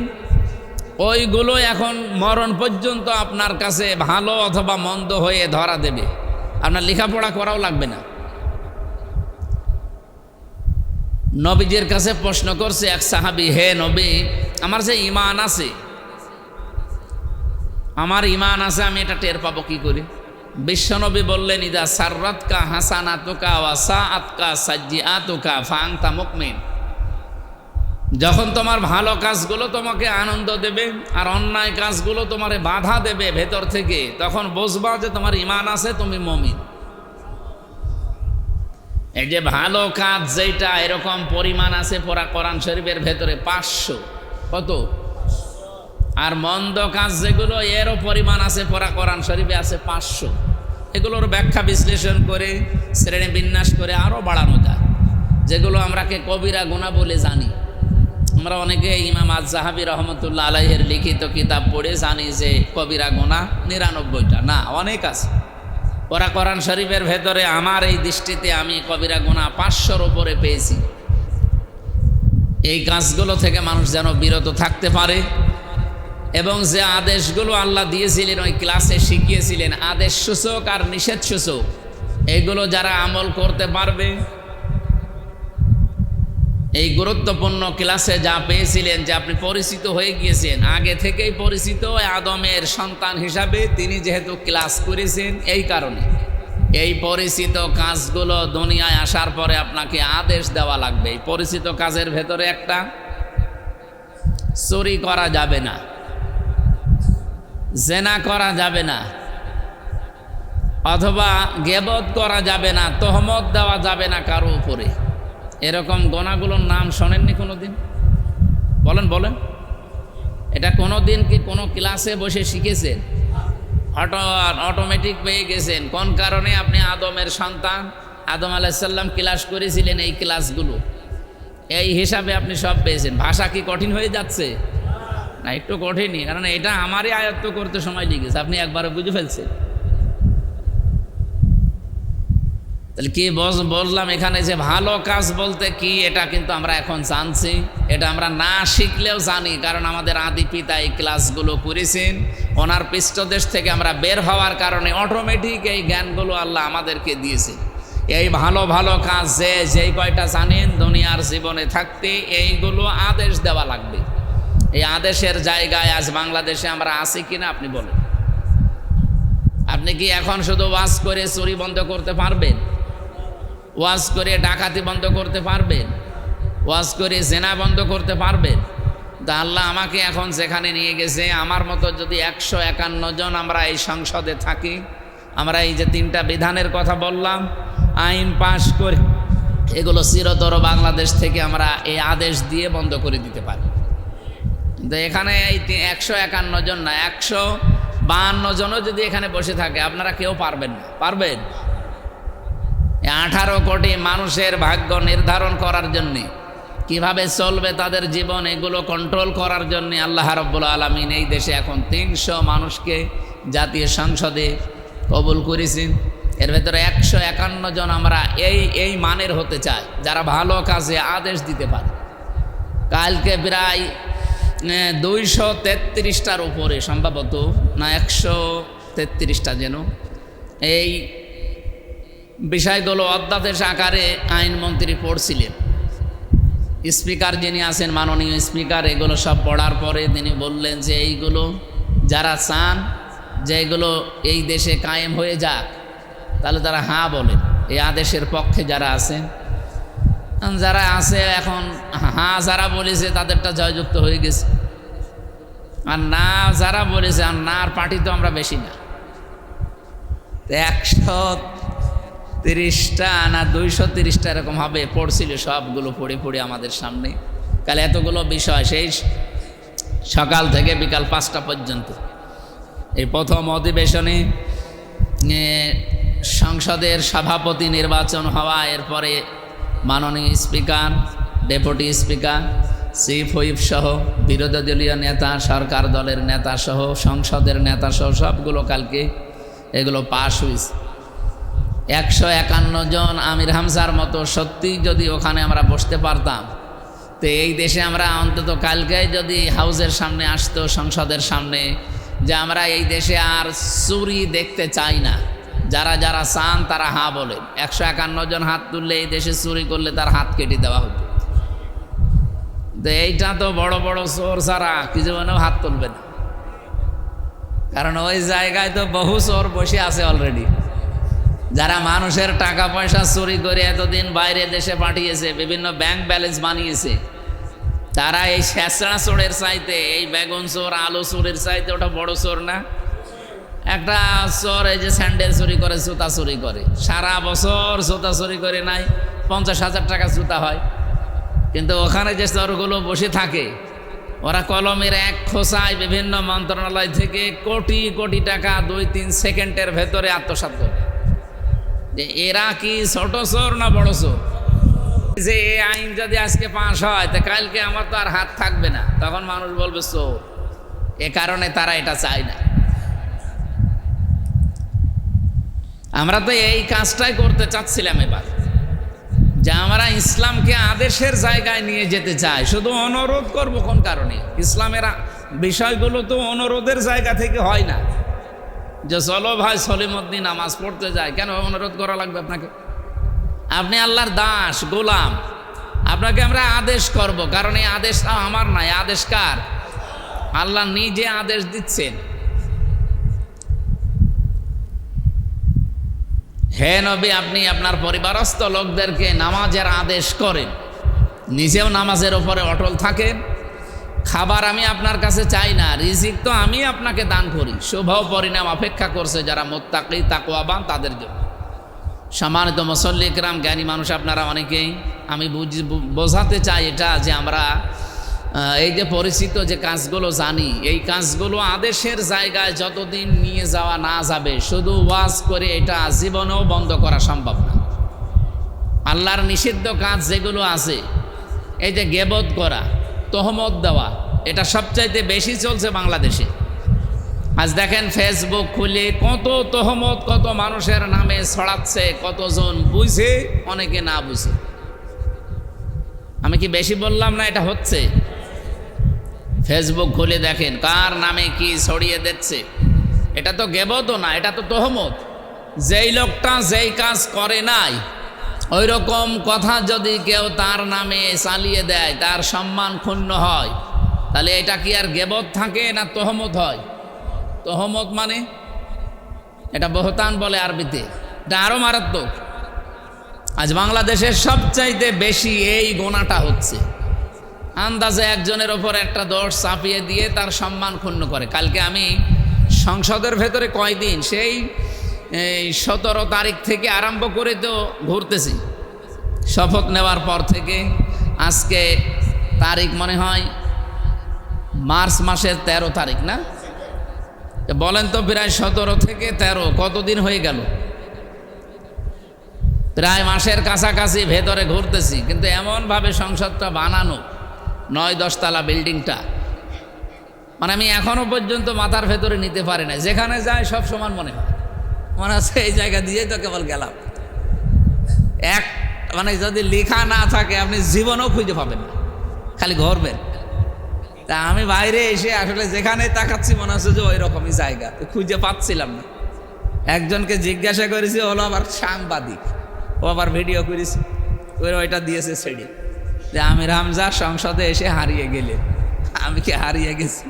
ওইগুলো এখন মরণ পর্যন্ত আপনার কাছে ভালো অথবা মন্দ হয়ে ধরা দেবে। আপনার লেখাপড়া করাও লাগবে না। নবীজির কাছে প্রশ্ন করছে এক সাহাবী, হে নবী, আমার যে ঈমান আছে, আমি এটা টের পাবো কি করে? বিশ্বনবী বললেন, ইদা সাররাতকা হাসানাতুকা ওয়া সাআতকা সাজ্জিআতুকা ফাআনতা মুমিন। যখন তোমার ভালো কাজগুলো তোমাকে আনন্দ দেবে আর অন্যায় কাজগুলো তোমারে বাধা দেবে ভেতর থেকে, তখন বুঝবা যে তোমার ঈমান আছে, তুমি মুমিন। এই যে ভালো কাজ যেটা, এরকম পরিমাণ আছে পুরা কোরআন শরীফের ভেতরে 500। কত? আর মন্দ কাজ যেগুলো, এরও পরিমাণ আছে পুরা কোরআন শরীফে আছে 500। এগুলোর ব্যাখ্যা বিশ্লেষণ করে শ্রেণী বিন্যাস করে আরও বাড়ানো যায়, যেগুলো আমরাকে কবিরা গুনাহ বলে জানি। আমরা অনেকে ইমাম আজ-জাহাবি রহমতুল্লাহ আলাইহির লিখিত কিতাব পড়ে জানি যে কবিরা গুনাহ 99টা, না, অনেক আছে। ওরা কোরআন শরীফের ভেতরে আমার এই দৃষ্টিতে আমি কবিরা গুনাহ 500-র উপরে পেয়েছি। এই কাজগুলো থেকে মানুষ যেন বিরত থাকতে পারে, এবং যে আদেশগুলো আল্লাহ দিয়েছিলেন ওই ক্লাসে শিখিয়েছিলেন, আদেশ সূচক আর নিষেধ সূচক, এইগুলো যারা আমল করতে পারবে, এই গুরুত্বপূর্ণ ক্লাসে যা পেয়েছিলেন, যে আপনি পরিচিত হয়ে গিয়েছেন, আগে থেকেই পরিচিত আদমের সন্তান হিসাবে তিনি যেহেতু ক্লাস করেছেন, এই কারণে এই পরিচিত কাজগুলো দুনিয়ায় আসার পরে আপনাকে আদেশ দেওয়া লাগবে। এই পরিচিত কাজের ভেতরে একটা, চুরি করা যাবে না, জেনা করা যাবে না, অথবা গীবত করা যাবে না, তহমত দেওয়া যাবে না কারো উপরে। এরকম গোনাগুলোর নাম শোনেননি কোনো দিন? বলেন বলেন, এটা কোনো দিন কি কোনো ক্লাসে বসে শিখেছেন? অটোমেটিক পেয়ে গেছেন? কোন কারণে? আপনি আদমের সন্তান, আদম আলাইহিস সালাম ক্লাস করেছিলেন এই ক্লাসগুলো, এই হিসাবে আপনি সব পেয়েছেন। ভাষা কি কঠিন হয়ে যাচ্ছে? না, একটু কঠিনই, কারণ এটা আমারই আয়ত্ত করতে সময় লেগেছে, আপনি একবারে বুঝে ফেলছেন। তাহলে কি বললাম এখানে, যে ভালো কাজ বলতে কি এটা কিন্তু আমরা এখন জানছি, এটা আমরা না শিখলেও জানি, কারণ আমাদের আদি পিতা এই ক্লাসগুলো করেছেন। ওনার পৃষ্ঠদেশ থেকে আমরা বের হওয়ার কারণে অটোমেটিক এই জ্ঞানগুলো আল্লাহ আমাদেরকে দিয়েছে। এই ভালো ভালো কাজ যেই কয়টা জানেন দুনিয়ার জীবনে থাকতে, এইগুলো আদেশ দেওয়া লাগবে। এই আদেশের জায়গায় আজ বাংলাদেশে আমরা আছি কিনা আপনি বলেন? আপনি কি এখন শুধু ওয়াজ করে চুরি বন্ধ করতে পারবেন? ওয়াজ করে ডাকাতি বন্ধ করতে পারবেন? ওয়াজ করে জেনা বন্ধ করতে পারবেন? তা আল্লাহ আমাকে এখন যেখানে নিয়ে গেছে, আমার মতো যদি 151 জন আমরা এই সংসদে থাকি, আমরা এই যে 3টা বিধানের কথা বললাম, আইন পাশ করে এগুলো চিরতর বাংলাদেশ থেকে আমরা এই আদেশ দিয়ে বন্ধ করে দিতে পারি। কিন্তু এখানে এই 151 জন না, 152 জনও যদি এখানে বসে থাকে, আপনারা কেউ পারবেন না। পারবেন? 18 কোটি মানুষের ভাগ্য নির্ধারণ করার জন্যে, কিভাবে চলবে তাদের জীবন, এগুলো কন্ট্রোল করার জন্যে আল্লাহ রাব্বুল আলামিন এই দেশে এখন 300 মানুষকে জাতীয় সংসদে কবুল করেছেন। এর ভেতরে 151 জন আমরা এই মানের হতে চাই, যারা ভালো কাজে আদেশ দিতে পারে। কালকে প্রায় 233টার উপরে, সম্ভবত না 133টা যেন, এই বিষয়গুলো অধ্যাদেশ আকারে আইনমন্ত্রী পড়ছিলেন। স্পিকার যিনি আছেন, মাননীয় স্পিকার, এগুলো সব পড়ার পরে তিনি বললেন যে এইগুলো যারা চান যে এগুলো এই দেশে কায়েম হয়ে যাক, তাহলে তারা হ্যাঁ বলেন। এই আদেশের পক্ষে যারা আছেন, যারা আছে এখন হ্যাঁ যারা বলেছে তাদেরটা জয়যুক্ত হয়ে গেছে, আর না যারা বলেছে, আর না আর পার্টি তো আমরা বেশি না, 130টা না 230টা এরকম হবে পড়ছিল, সবগুলো পড়ে পড়ে আমাদের সামনে। কাল এতগুলো বিষয়, সেই সকাল থেকে বিকাল 5টা পর্যন্ত। এই প্রথম অধিবেশনে সংসদের সভাপতি নির্বাচন হওয়া, এরপরে মাননীয় speaker, deputy speaker, chief whip সহ বিরোধী দলীয় নেতা, সরকার দলের নেতা সহ সংসদের নেতা সহ সবগুলো কালকে এগুলো পাশ হয়েছে। 151 জন আমির হামজার মতো সত্যি যদি ওখানে আমরা বসতে পারতাম, তো এই দেশে আমরা অন্তত কালকে যদি হাউজের সামনে আসতো, সংসদের সামনে, যে আমরা এই দেশে আর চুরি দেখতে চাই না, যারা যারা চান তারা হ্যাঁ বলে। 151 জন হাত তুললে এই দেশে চুরি করলে তার হাত কেটে দেওয়া হতো। তো এইটা তো বড় বড় চোর ছাড়া কি জীবনেও হাত তুলবে না, কারণ ওই জায়গায় তো বহু চোর বসে আছে অলরেডি, যারা মানুষের টাকা পয়সা চুরি করে এতদিন বাইরে দেশে পাঠিয়েছে, বিভিন্ন ব্যাংক ব্যালেন্স বানিয়েছে। তারা এই শেষরা চোরের চাইতে, এই বেগুন চোর, আলু চোরের চাইতে ওটা বড় চোর না? একটা চোর এই যে স্যান্ডেল চুরি করে, জুতা চুরি করে, সারা বছর জুতা চুরি করে নাই, 50,000 টাকা জুতা হয়। কিন্তু ওখানে যে চোরগুলো বসে থাকে, ওরা কলমের এক খোসায় বিভিন্ন মন্ত্রণালয় থেকে কোটি কোটি টাকা 2-3 সেকেন্ডের ভেতরে আত্মসাৎ করে। যে এরা কি ছোট চোর না বড় চোর, যে এই আইন যদি আজকে পাশ হয় তো কালকে আমার তো আর হাত থাকবে না, তখন মানুষ বলবে চোর। এ কারণে তারা এটা চায় না। আমরা তো এই কাজটাই করতে চাচ্ছিলাম এবার, যে আমরা ইসলামকে আদেশের জায়গায় নিয়ে যেতে চাই। শুধু অনুরোধ করব কোন কারণে? ইসলামের বিষয়গুলো তো অনুরোধের জায়গা থেকে হয় না, যে চলো ভাই সলিমুদ্দিন নামাজ পড়তে যায়। কেন অনুরোধ করা লাগবে আপনাকে? আপনি আল্লাহর দাস, গোলাম, আপনাকে আমরা আদেশ করব, কারণ এই আদেশটা আমার নাই, আদেশ কার? আল্লাহ নিজে আদেশ দিচ্ছেন। হে নবী, আপনি আপনার পরিবারস্থ লোকদেরকে নামাজের আদেশ করেন, নিজেও নামাজের ওপরে অটল থাকেন। খাবার আমি আপনার কাছে চাই না, রিজিক তো আমি আপনাকে দান করি। শুভ পরিণাম অপেক্ষা করছে যারা মুত্তাকি তাকওয়াবান তাদের জন্য। সম্মানিত মুসল্লি কিরাম, জ্ঞানী মানুষ আপনারা অনেকেই, আমি বোঝাতে চাই এটা যে আমরা এই যে পরিচিত যে কাজগুলো জানি, এই কাজগুলো আদেশের জায়গায় যতদিন নিয়ে যাওয়া না যাবে, শুধু ওয়াজ করে এটা জীবনেও বন্ধ করা সম্ভব না। আল্লাহর নিষিদ্ধ কাজ যেগুলো আছে, এই যে গীবত করা, তহমত দেওয়া, এটা সবচাইতে বেশি চলছে বাংলাদেশে। আজ দেখেন ফেসবুক খুলে কত তহমত কত মানুষের নামে ছড়াচ্ছে, কতজন বুঝে অনেকে না বুঝে। আমি কি বেশি বললাম না? এটা হচ্ছে। ফেসবুক খুলে দেখেন কার নামে কি ছড়িয়ে দিচ্ছে। এটা তো গীবতও না, এটা তো তহমত। যেই লোকটা যেই কাজ করে নাই, ওই রকম কথা যদি কেউ তার নামে চালিয়ে দেয়, তার সম্মান ক্ষুণ্ণ হয়, তাহলে এটা কি আর গীবত থাকে না তহমত হয়? তহমত মানে এটা বহতান বলে আরবিতে, এটা আরো মারাত্মক। আজ বাংলাদেশের সবচাইতে বেশি এই গোনাটা হচ্ছে। আন্দাজে একজনের ওপর একটা দোষ চাপিয়ে দিয়ে তার সম্মান ক্ষুণ্ণ করে। কালকে আমি সংসদের ভেতরে কয়দিন, সেই 17 তারিখ থেকে আরম্ভ করে তো ঘুরতেছি, শপথ নেওয়ার পর থেকে আজকে তারিখ মনে হয় মার্চ মাসের 13 তারিখ না? বলেন তো, প্রায় 17 থেকে 13 কতদিন হয়ে গেল? প্রায় মাসের কাছাকাছি ভেতরে ঘুরতেছি। কিন্তু এমনভাবে সংসদটা বানানো, 9-10 তলা বিল্ডিংটা, মানে আমি এখনো পর্যন্ত মাথার ভেতরে নিতে পারি না। যেখানে যাই সব সমান মনে হয়, মনে হচ্ছে এই জায়গা দিয়েই তো কেবল গেলাম। মানে যদি লেখা না থাকে আপনি জীবনেও খুঁজে পাবেন না, খালি ঘুরবেন। তা আমি বাইরে এসে আসলে যেখানে তাকাচ্ছি মনে হচ্ছে যে ওই রকমই জায়গা, তো খুঁজে পাচ্ছিলাম না। একজনকে জিজ্ঞাসা করেছি, হলো আবার সাংবাদিক, ও আবার ভিডিও করেছি, ওইটা দিয়েছে ছেড়ে যে আমির হামজা সংসদে এসে হারিয়ে গেলে। আমি কি হারিয়ে গেছি?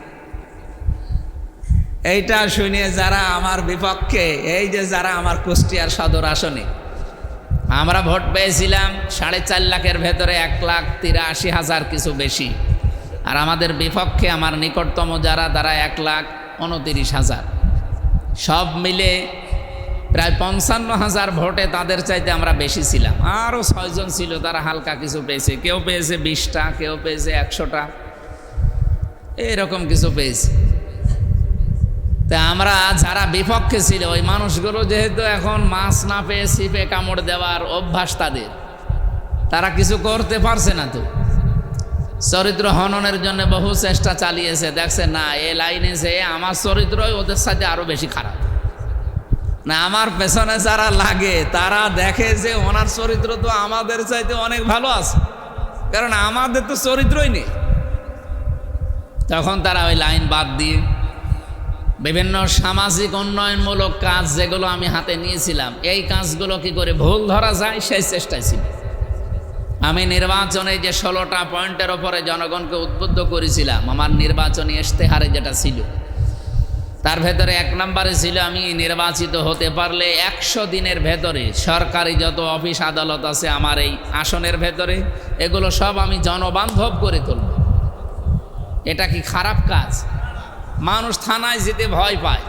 এইটা শুনে যারা আমার বিপক্ষে, এই যে যারা আমার কুষ্টিয়ার সদর আসনে আমরা ভোট পেয়েছিলাম 4.5 লাখের ভেতরে 1,83,000 কিছু বেশি, আর আমাদের বিপক্ষে আমার নিকটতম যারা, তারা 1,29,000, সব মিলে প্রায় 55,000 ভোটে তাদের চাইতে আমরা বেশি ছিলাম। আরও 6 জন ছিল, তারা হালকা কিছু পেয়েছে, কেউ পেয়েছে 20টা, কেউ পেয়েছে 100টা, এরকম কিছু পেয়েছে। তা আমরা যারা বিপক্ষে ছিল, ওই মানুষগুলো যেহেতু এখন মাছ না পেয়ে ছিপে কামড় দেওয়ার অভ্যাস তাদের, তারা কিছু করতে পারছে না। তো চরিত্র হননের জন্য বহু চেষ্টা চালিয়েছে, দেখছে না এ লাইনে যে আমার চরিত্রই ওদের সাথে আরো বেশি খারাপ। না, আমার পেছনে যারা লাগে তারা দেখে যে ওনার চরিত্র তো আমাদের চাইতে অনেক ভালো আছে, কারণ আমাদের তো চরিত্রই নেই। তখন তারা ওই লাইন বাদ দিয়ে বিভিন্ন সামাজিক উন্নয়নমূলক কাজ যেগুলো আমি হাতে নিয়েছিলাম, এই কাজগুলো কি করে ভুল ধরা যায় সেই চেষ্টায় ছিল। আমি নির্বাচনে যে 16টা পয়েন্টের ওপরে জনগণকে উদ্বুদ্ধ করেছিলাম, আমার নির্বাচনী ইশতেহারে যেটা ছিল, তার ভেতরে 1 নম্বরে ছিল আমি নির্বাচিত হতে পারলে 100 দিনের ভেতরে সরকারি যত অফিস আদালত আছে আমার এই আসনের ভেতরে, এগুলো সব আমি জনবান্ধব করে তুলব। এটা কি খারাপ কাজ? মানুষ থানায় যেতে ভয় পায়,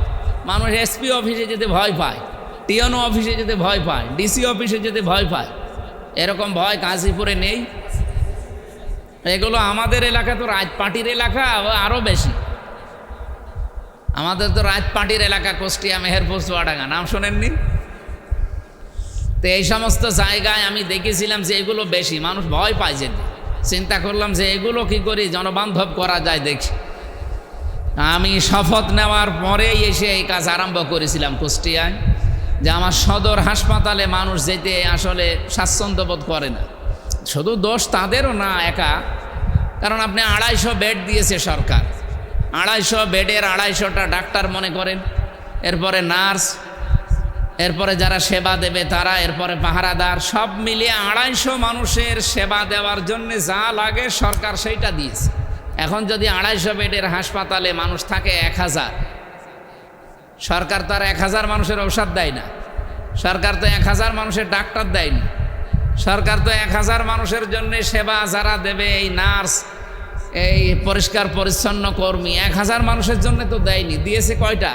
মানুষ এসপি অফিসে যেতে ভয় পায়, টিএনও অফিসে যেতে ভয় পায়, ডিসি অফিসে যেতে ভয় পায়। এরকম ভয় গাজীপুরে নেই। এগুলো আমাদের এলাকা তো রাজ পার্টির এলাকা, আরও বেশি। আমাদের তো রাজ পার্টির এলাকা, কুষ্টিয়া, মেহেরপুর, চুয়াডাঙ্গা, নাম শোনেননি? তো এই সমস্ত জায়গায় আমি দেখেছিলাম যে এগুলো বেশি মানুষ ভয় পায় যেতে। চিন্তা করলাম যে এগুলো কি করি জনবান্ধব করা যায় দেখি। আমি শপথ নেওয়ার পরেই এসে এই কাজ আরম্ভ করেছিলাম কুষ্টিয়ায়, যে আমার সদর হাসপাতালে মানুষ যেতে আসলে স্বাচ্ছন্দ্য বোধ করে না। শুধু দোষ তাদেরও না একা, কারণ আপনি 250 বেড দিয়েছে সরকার, 250 বেডের 250টা ডাক্তার মনে করেন, এরপরে নার্স, এরপরে যারা সেবা দেবে তারা, এরপরে পাহারাদার, সব মিলিয়ে 250 মানুষের সেবা দেওয়ার জন্য যা লাগে সরকার সেইটা দিয়েছে। এখন যদি 250 বেডের হাসপাতালে মানুষ থাকে 1000, সরকার তো আর 1000 মানুষের ঔষধ দেয় না, সরকার তো 1000 মানুষের ডাক্তার দেয়নি, সরকার তো 1000 মানুষের জন্য সেবা যারা দেবে এই নার্স, এই পরিষ্কার পরিচ্ছন্ন কর্মী 1000 মানুষের জন্য তো দেয়নি। দিয়েছে কয়টা?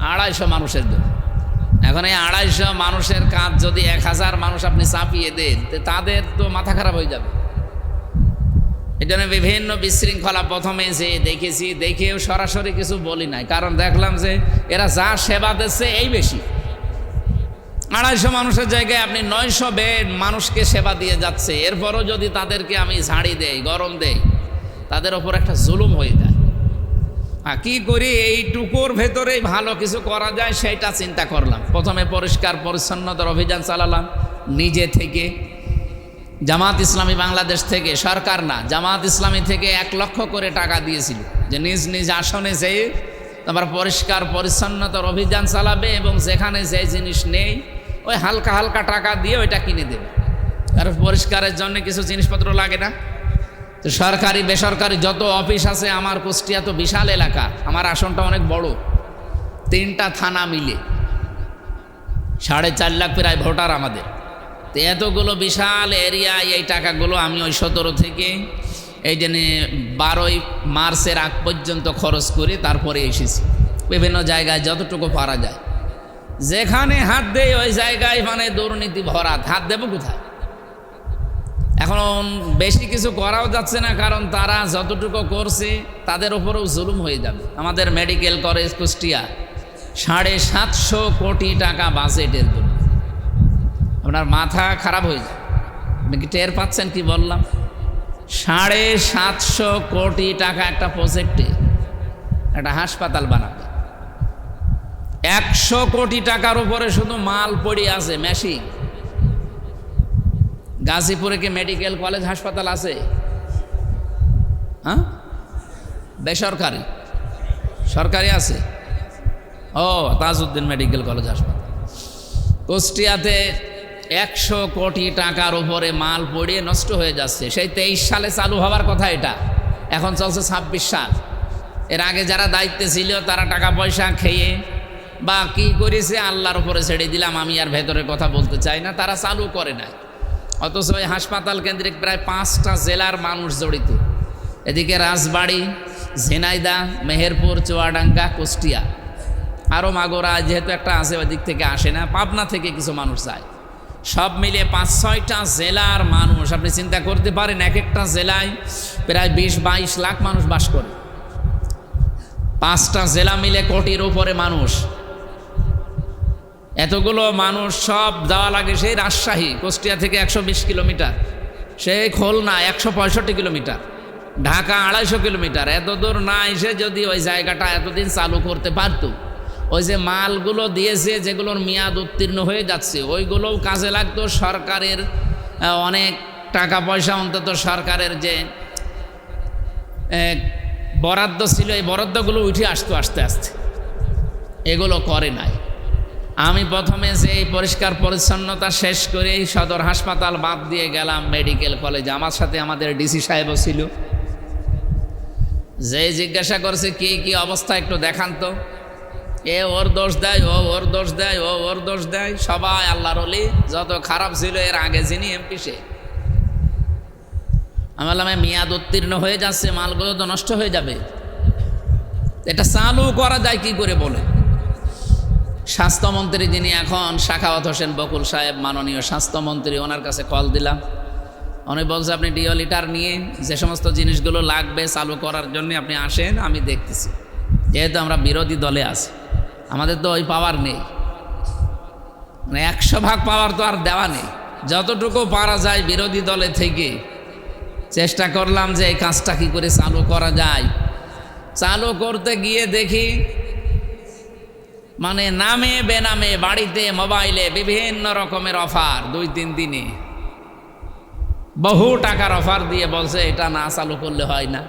250 মানুষের জন্য। এখন এই 250 মানুষের কাজ যদি 1000 মানুষ আপনি চাপিয়ে দেন, তাদের তো মাথা খারাপ হয়ে যাবে। এই জন্য বিভিন্ন বিশৃঙ্খলা প্রথমে যে দেখেছি, দেখেও সরাসরি কিছু বলি নাই, কারণ দেখলাম যে এরা যা সেবা দিচ্ছে এই বেশি। 250 মানুষের জায়গায় আপনি 900 বেড মানুষকে সেবা দিয়ে যাচ্ছে, এরপরও যদি তাদেরকে আমি ঝাড়ি দেই, গরম দেই, তাদের ওপর একটা জুলুম হয়ে যায়। কি করি এইটুকুর ভেতরেই ভালো কিছু করা যায় সেইটা চিন্তা করলাম। প্রথমে পরিষ্কার পরিচ্ছন্নতার অভিযান চালালাম নিজে থেকে। জামাত ইসলামী বাংলাদেশ থেকে, সরকার না, জামাত ইসলামী থেকে 1 লক্ষ করে টাকা দিয়েছিল যে নিজ নিজ আসনে যেয়ে তারপর পরিষ্কার পরিচ্ছন্নতার অভিযান চালাবে এবং যেখানে যে জিনিস নেই ওই হালকা হালকা টাকা দিয়ে ওইটা কিনে দেবে। কারণ পরিষ্কারের জন্য কিছু জিনিসপত্র লাগে না। তো সরকারি বেসরকারি যত অফিস আছে, আমার কুষ্টিয়া তো বিশাল এলাকা, আমার আসনটা অনেক বড়, 3টা থানা মিলে 4.5 লাখ প্রায় ভোটার আমাদের। তো এতগুলো বিশাল এরিয়ায় এই টাকাগুলো আমি ওই 17 থেকে এই জন্য 12ই মার্চের আগ পর্যন্ত খরচ করে তারপরে এসেছি। বিভিন্ন জায়গায় যতটুকু পারা যায়, যেখানে হাত দেয় ওই জায়গায় মানে দুর্নীতি ভরা। হাত দেবো কোথায়? এখন বেশি কিছু করাও যাচ্ছে না, কারণ তারা যতটুকু করছে তাদের উপরেও জুলুম হয়ে যাবে। আমাদের মেডিকেল কলেজ কুষ্টিয়া 750 কোটি টাকা বাজেটের জন্য। আপনার মাথা খারাপ হয়ে যায়। আপনি কি টের পাচ্ছেন কি বললাম? 750 কোটি টাকা একটা প্রজেক্টে একটা হাসপাতাল বানাবে। 100 কোটি টাকার উপরে শুধু মাল পড়ে আছে, মেশিন। গাজীপুরে কি মেডিকেল কলেজ হাসপাতাল আছে? হ্যাঁ, বেসরকারি, সরকারি আছে। ও, তাজউদ্দিন মেডিকেল কলেজ হাসপাতাল। কুষ্টিয়াতে 100 কোটি টাকার উপরে মাল পড়িয়ে নষ্ট হয়ে যাচ্ছে। সেই 23 সালে চালু হওয়ার কথা, এটা এখন চলছে 26 সাল। এর আগে যারা দায়িত্বে ছিল তারা টাকা পয়সা খেয়ে বা কি করেছে আল্লাহর উপরে ছেড়ে দিলাম, আমি আর ভেতরে কথা বলতে চাই না। তারা চালু করে নাই, অথচ ওই হাসপাতাল কেন্দ্রিক প্রায় 5টা জেলার মানুষ জড়িত। এদিকে রাজবাড়ী, ঝিনাইদহ, মেহেরপুর, চুয়াডাঙ্গা, কুষ্টিয়া, আরও মাগুরা যেহেতু একটা আছে ওই দিক থেকে আসে না, পাবনা থেকে কিছু মানুষ যায়। সব মিলিয়ে 5-6টা জেলার মানুষ। আপনি চিন্তা করতে পারেন, এক একটা জেলায় প্রায় 20-22 লাখ মানুষ বাস করে। 5টা জেলা মিলে কোটির উপরে মানুষ। এতগুলো মানুষ সব যাওয়া লাগে সেই রাজশাহী, কুষ্টিয়া থেকে 120 কিলোমিটার, সেই খুলনা 165 কিলোমিটার, ঢাকা 250 কিলোমিটার। এত দূর না এসে যদি ওই জায়গাটা এতদিন চালু করতে পারতো, ওই যে মালগুলো দিয়েছে যেগুলোর মেয়াদ উত্তীর্ণ হয়ে যাচ্ছে ওইগুলোও কাজে লাগতো। সরকারের অনেক টাকা পয়সা, অন্তত সরকারের যে বরাদ্দ ছিল এই বরাদ্দগুলো উঠে আসতো আস্তে আস্তে। এগুলো করে নাই। আমি প্রথমে যে পরিষ্কার পরিচ্ছন্নতা শেষ করে সদর হাসপাতাল বাদ দিয়ে গেলাম মেডিকেল কলেজে। আমার সাথে আমাদের ডিসি সাহেবও ছিল। যে জিজ্ঞাসা করছে কি কি অবস্থা একটু দেখান তো, এ ওর দোষ দেয়, ও ওর দোষ দেয়, ও ওর দোষ দেয়। সবাই আল্লাহর ওলি, যত খারাপ ছিল এর আগে যিনি এমপি সে। আমি বললাম মেয়াদ উত্তীর্ণ হয়ে যাচ্ছে, মালগুলো তো নষ্ট হয়ে যাবে, এটা চালু করা যায় কি করে বলে। স্বাস্থ্যমন্ত্রী যিনি এখন, সাখাওয়াত হোসেন বকুল সাহেব, মাননীয় স্বাস্থ্যমন্ত্রী, ওনার কাছে কল দিলাম। উনি বলছে আপনি ডিও লিটার নিয়ে যে সমস্ত জিনিসগুলো লাগবে চালু করার জন্য আপনি আসেন, আমি দেখতেছি। যেহেতু আমরা বিরোধী দলে আছি, আমাদের তো ওই পাওয়ার নেই। মানে 100 ভাগ পাওয়ার তো আর দেওয়া নেই। যতটুকু পারা যায় বিরোধী দলে থেকে চেষ্টা করলাম যে এই কাজটা কী করে চালু করা যায়। চালু করতে গিয়ে দেখি মানে নামে বেনামে বাড়িতে মোবাইলে বিভিন্ন রকমের অফার, 2-3 দিনে বহু টাকার অফার দিয়ে বলছে এটা না চালু করলে হয় না,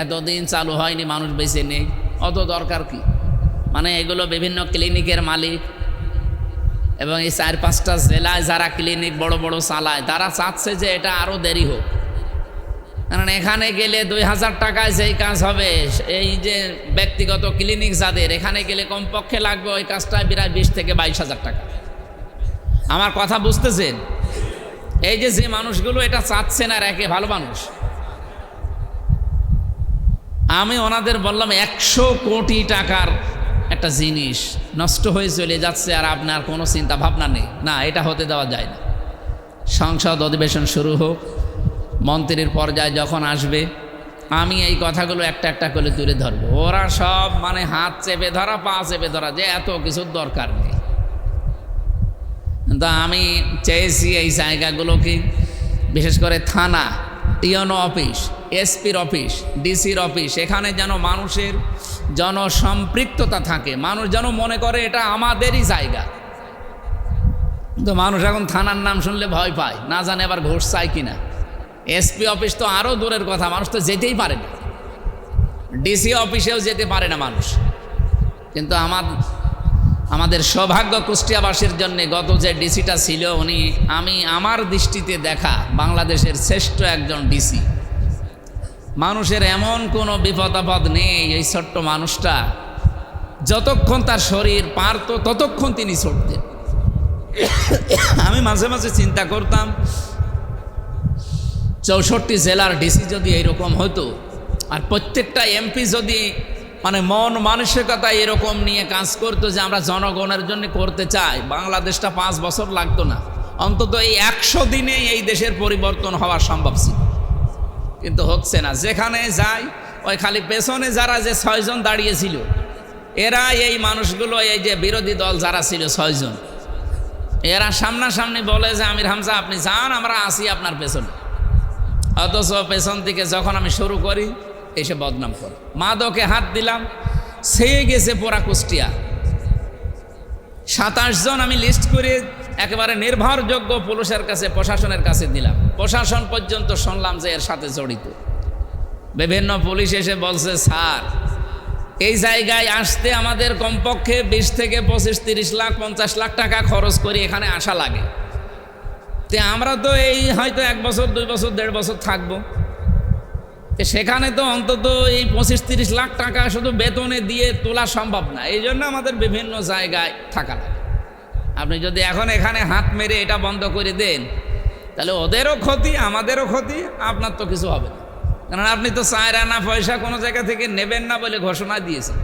এতদিন চালু হয়নি, মানুষ বেঁচে নেই, অত দরকার কি। মানে এগুলো বিভিন্ন ক্লিনিকের মালিক এবং এই 4-5টা জেলায় যারা ক্লিনিক বড় বড় চালায় তারা চাচ্ছে যে এটা আরও দেরি হোক, কারণ এখানে গেলে 2000 টাকায় যেই কাজ হবে, এই যে ব্যক্তিগত ক্লিনিক যাদের এখানে গেলে কমপক্ষে লাগবে ওই কাজটা প্রায় 20 থেকে 22,000 টাকা। আমার কথা বুঝতেছেন? এই যে মানুষগুলো এটা চাচ্ছেন আর একে ভালো মানুষ, আমি ওনাদের বললাম 100 কোটি টাকার একটা জিনিস নষ্ট হয়ে চলে যাচ্ছে আর আপনার কোনো চিন্তা ভাবনা নেই, না এটা হতে দেওয়া যায় না। সংসদ অধিবেশন শুরু হোক, মন্ত্রীর পর্যায়ে যখন আসবে আমি এই কথাগুলো একটা একটা করে তুলে ধরবো। ওরা সব মানে হাত চেপে ধরা, পা চেপে ধরা, যে এত কিছুর দরকার নেই। কিন্তু আমি চেয়েছি এই জায়গাগুলোকে, বিশেষ করে থানা, টিএনও অফিস, এসপির অফিস, ডিসির অফিস, এখানে যেন মানুষের জনসম্পৃক্ততা থাকে, মানুষ যেন মনে করে এটা আমাদেরই জায়গা। তো মানুষ এখন থানার নাম শুনলে ভয় পায়, না জানে আবার ঘুষ চায় কিনা। এসপি অফিস তো আরও দূরের কথা, মানুষ তো যেতেই পারে না, ডিসি অফিসেও যেতে পারে না মানুষ। কিন্তু আমাদের সৌভাগ্য কুষ্টিয়াবাসীর জন্য গত যে ডিসিটা ছিল উনি, আমার দৃষ্টিতে দেখা বাংলাদেশের শ্রেষ্ঠ একজন ডিসি। মানুষের এমন কোনো বিপদ আপদ নেই, এই ছোট্ট মানুষটা যতক্ষণ তার শরীর পারত ততক্ষণ তিনি ছুটতেন। আমি মাঝে মাঝে চিন্তা করতাম 64 জেলার ডিসি যদি এইরকম হতো আর প্রত্যেকটা এমপি যদি মানে মন মানসিকতা এরকম নিয়ে কাজ করতো যে আমরা জনগণের জন্য করতে চাই, বাংলাদেশটা 5 বছর লাগতো না, অন্তত এই 100 দিনে এই দেশের পরিবর্তন হওয়া সম্ভব ছিল। কিন্তু হচ্ছে না, যেখানে যাই ওই খালি পেছনে যারা যে 6 জন দাঁড়িয়েছিল এরা এই মানুষগুলো, এই যে বিরোধী দল যারা ছিল 6 জন, এরা সামনাসামনি বলে যে আমির হামজা আপনি যান, আমরা আসি আপনার পেছনে। অথচ পেছন থেকে যখন আমি শুরু করি এসে বদনাম করে। মাদকে হাত দিলাম, ছেয়ে গেছে পুরা কুষ্টিয়া। 27 জন আমি লিস্ট করে একেবারে নির্ভরযোগ্য পুলিশের কাছে, প্রশাসনের কাছে দিলাম। প্রশাসন পর্যন্ত শুনলাম যে এর সাথে জড়িত। বিভিন্ন পুলিশ এসে বলছে স্যার এই জায়গায় আসতে আমাদের কমপক্ষে 20 থেকে 25-30 লাখ 50 লাখ টাকা খরচ করি এখানে আসা লাগে, তে আমরা তো এই হয়তো 1 বছর 2 বছর 1.5 বছর থাকবো, সেখানে তো অন্তত এই 25-30 লাখ টাকা শুধু বেতনে দিয়ে তোলা সম্ভব না, এই জন্য আমাদের বিভিন্ন জায়গায় থাকা লাগে। আপনি যদি এখন এখানে হাত মেরে এটা বন্ধ করে দেন তাহলে ওদেরও ক্ষতি, আমাদেরও ক্ষতি, আপনার তো কিছু হবে না, কারণ আপনি তো 4 আনা পয়সা কোনো জায়গা থেকে নেবেন না বলে ঘোষণা দিয়েছেন।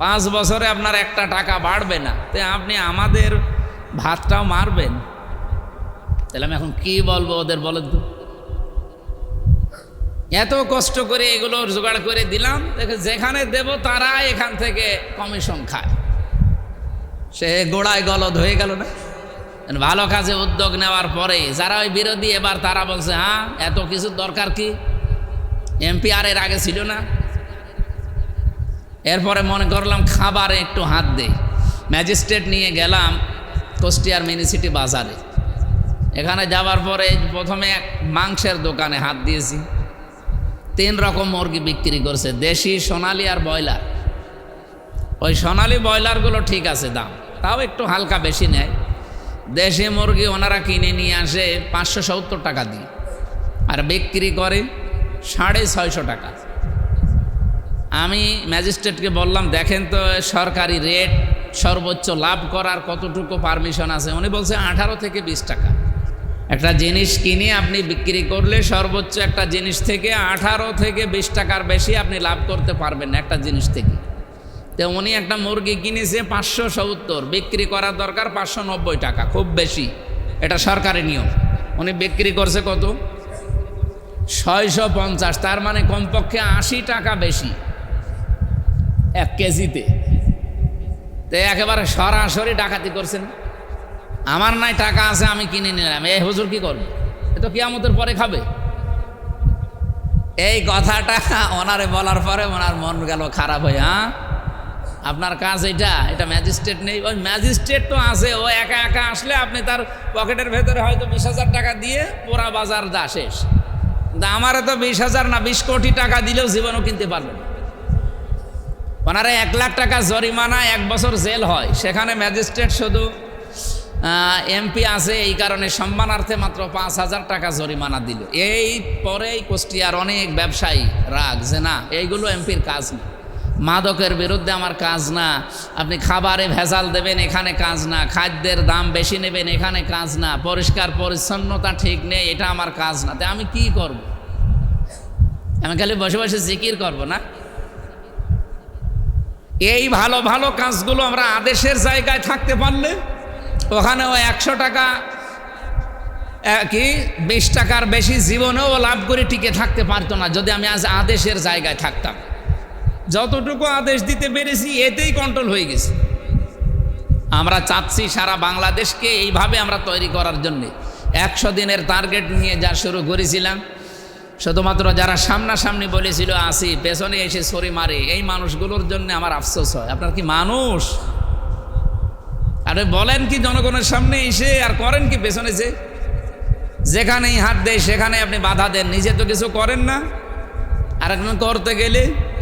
5 বছরে আপনার একটা টাকা বাড়বে না, তো আপনি আমাদের ভাতটাও মারবেন। তাহলে আমি এখন কি বলবো ওদের, বলেন তো? এত কষ্ট করে এগুলো জোগাড় করে দিলাম, দেখে যেখানে দেব তারা এখান থেকে কমিশন খায়, সে গোড়ায় গলদ হয়ে গেল না। ভালো কাজে উদ্যোগ নেওয়ার পরে যারা ওই বিরোধী এবার তারা বলছে হ্যাঁ এত কিছু দরকার কি, এমপি আর এর আগে ছিল না। এরপরে মনে করলাম খাবারে একটু হাত দেই, ম্যাজিস্ট্রেট নিয়ে গেলাম কুষ্টিয়ার মিউনিসিটি বাজারে। এখানে যাওয়ার পরে প্রথমে এক মাংসের দোকানে হাত দিয়েছি, 3 রকম মুরগি বিক্রি করছে, দেশি, সোনালি আর ব্রয়লার। ওই সোনালি ব্রয়লারগুলো ঠিক আছে দাম, তাও একটু হালকা বেশি নেয়। দেশি মুরগি ওনারা কিনে নিয়ে আসে 570 টাকা দিয়ে আর বিক্রি করে 650 টাকা। আমি ম্যাজিস্ট্রেটকে বললাম দেখেন তো সরকারি রেট, সর্বোচ্চ লাভ করার কতটুকু পারমিশন আছে। উনি বলছে 18 থেকে 20 টাকা। একটা জিনিস কিনে আপনি বিক্রি করলে সর্বোচ্চ একটা জিনিস থেকে 18 থেকে 20 টাকার বেশি আপনি লাভ করতে পারবেন না একটা জিনিস থেকে। তো উনি একটা মুরগি কিনেছে 570, বিক্রি করার দরকার 590 টাকা, খুব বেশি, এটা সরকারি নিয়ম। উনি বিক্রি করছে কত? 650, তার মানে কমপক্ষে 80 টাকা বেশি 1 কেজিতে। তো একেবারে সরাসরি ডাকাতি করছেন। আমার নাই টাকা আছে আমি কিনে নিলাম, এই হুজুর কি করবে? এ তো কিয়ামতের পরে খাবে। এই কথাটা ওনারে বলার পরে ওনার মন গেল খারাপ হয়ে, হ্যাঁ আপনার কাজ এটা ম্যাজিস্ট্রেট নেই? ওই ম্যাজিস্ট্রেট তো আছে, ও একা একা আসলে আপনি তার পকেটের ভেতরে হয়তো 20,000 টাকা দিয়ে পুরা বাজার দা শেষ। কিন্তু আমারও তো 20,000 না 20 কোটি টাকা দিলেও জীবনও কিনতে পারবেন। ওনারা 1 লাখ টাকা জরিমানা, 1 বছর জেল হয়। সেখানে ম্যাজিস্ট্রেট শুধু এমপি আছে এই কারণে সম্মানার্থে মাত্র 5,000 টাকা জরিমানা দিল। এই পরেই কুষ্টিয়ার অনেক ব্যবসায়ী রাগ যে না এইগুলো এমপির কাজ না, মাদকের বিরুদ্ধে আমার কাজ না, আপনি খাবারে ভেজাল দেবেন এখানে কাজ না, খাদ্যের দাম বেশি নেবেন এখানে কাজ না, পরিষ্কার পরিচ্ছন্নতা ঠিক নেই এটা আমার কাজ না। তাই আমি কি করব? আমি খালি বসে বসে জিকির করব না? এই ভালো ভালো কাজগুলো আমরা আদেশের জায়গায় থাকতে পারলে ওখানে ও 100 টাকা কি 20 টাকার বেশি জীবনেও লাভ করে টিকে থাকতে পারতো না যদি আমি আজ আদেশের জায়গায় থাকতাম। যতটুকু আদেশ দিতে পেরেছি এতেই কন্ট্রোল হয়ে গেছে। আমরা চাচ্ছি সারা বাংলাদেশকে এইভাবে আমরা তৈরি করার জন্যে 100 দিনের টার্গেট নিয়ে যা শুরু করেছিলাম, শুধুমাত্র যারা সামনাসামনি বলেছিল আসি, পেছনে এসে ছড়ি মারে, এই মানুষগুলোর জন্য আমার আফসোস হয়। আপনার কি মানুষ? আপনি বলেন কি জনগণের সামনে এসে, আর করেন কি পেছনে যে? যেখানেই হাত দেয় সেখানে আপনি বাধা দেন, নিজে তো কিছু করেন না। আর একজন করতে গেলে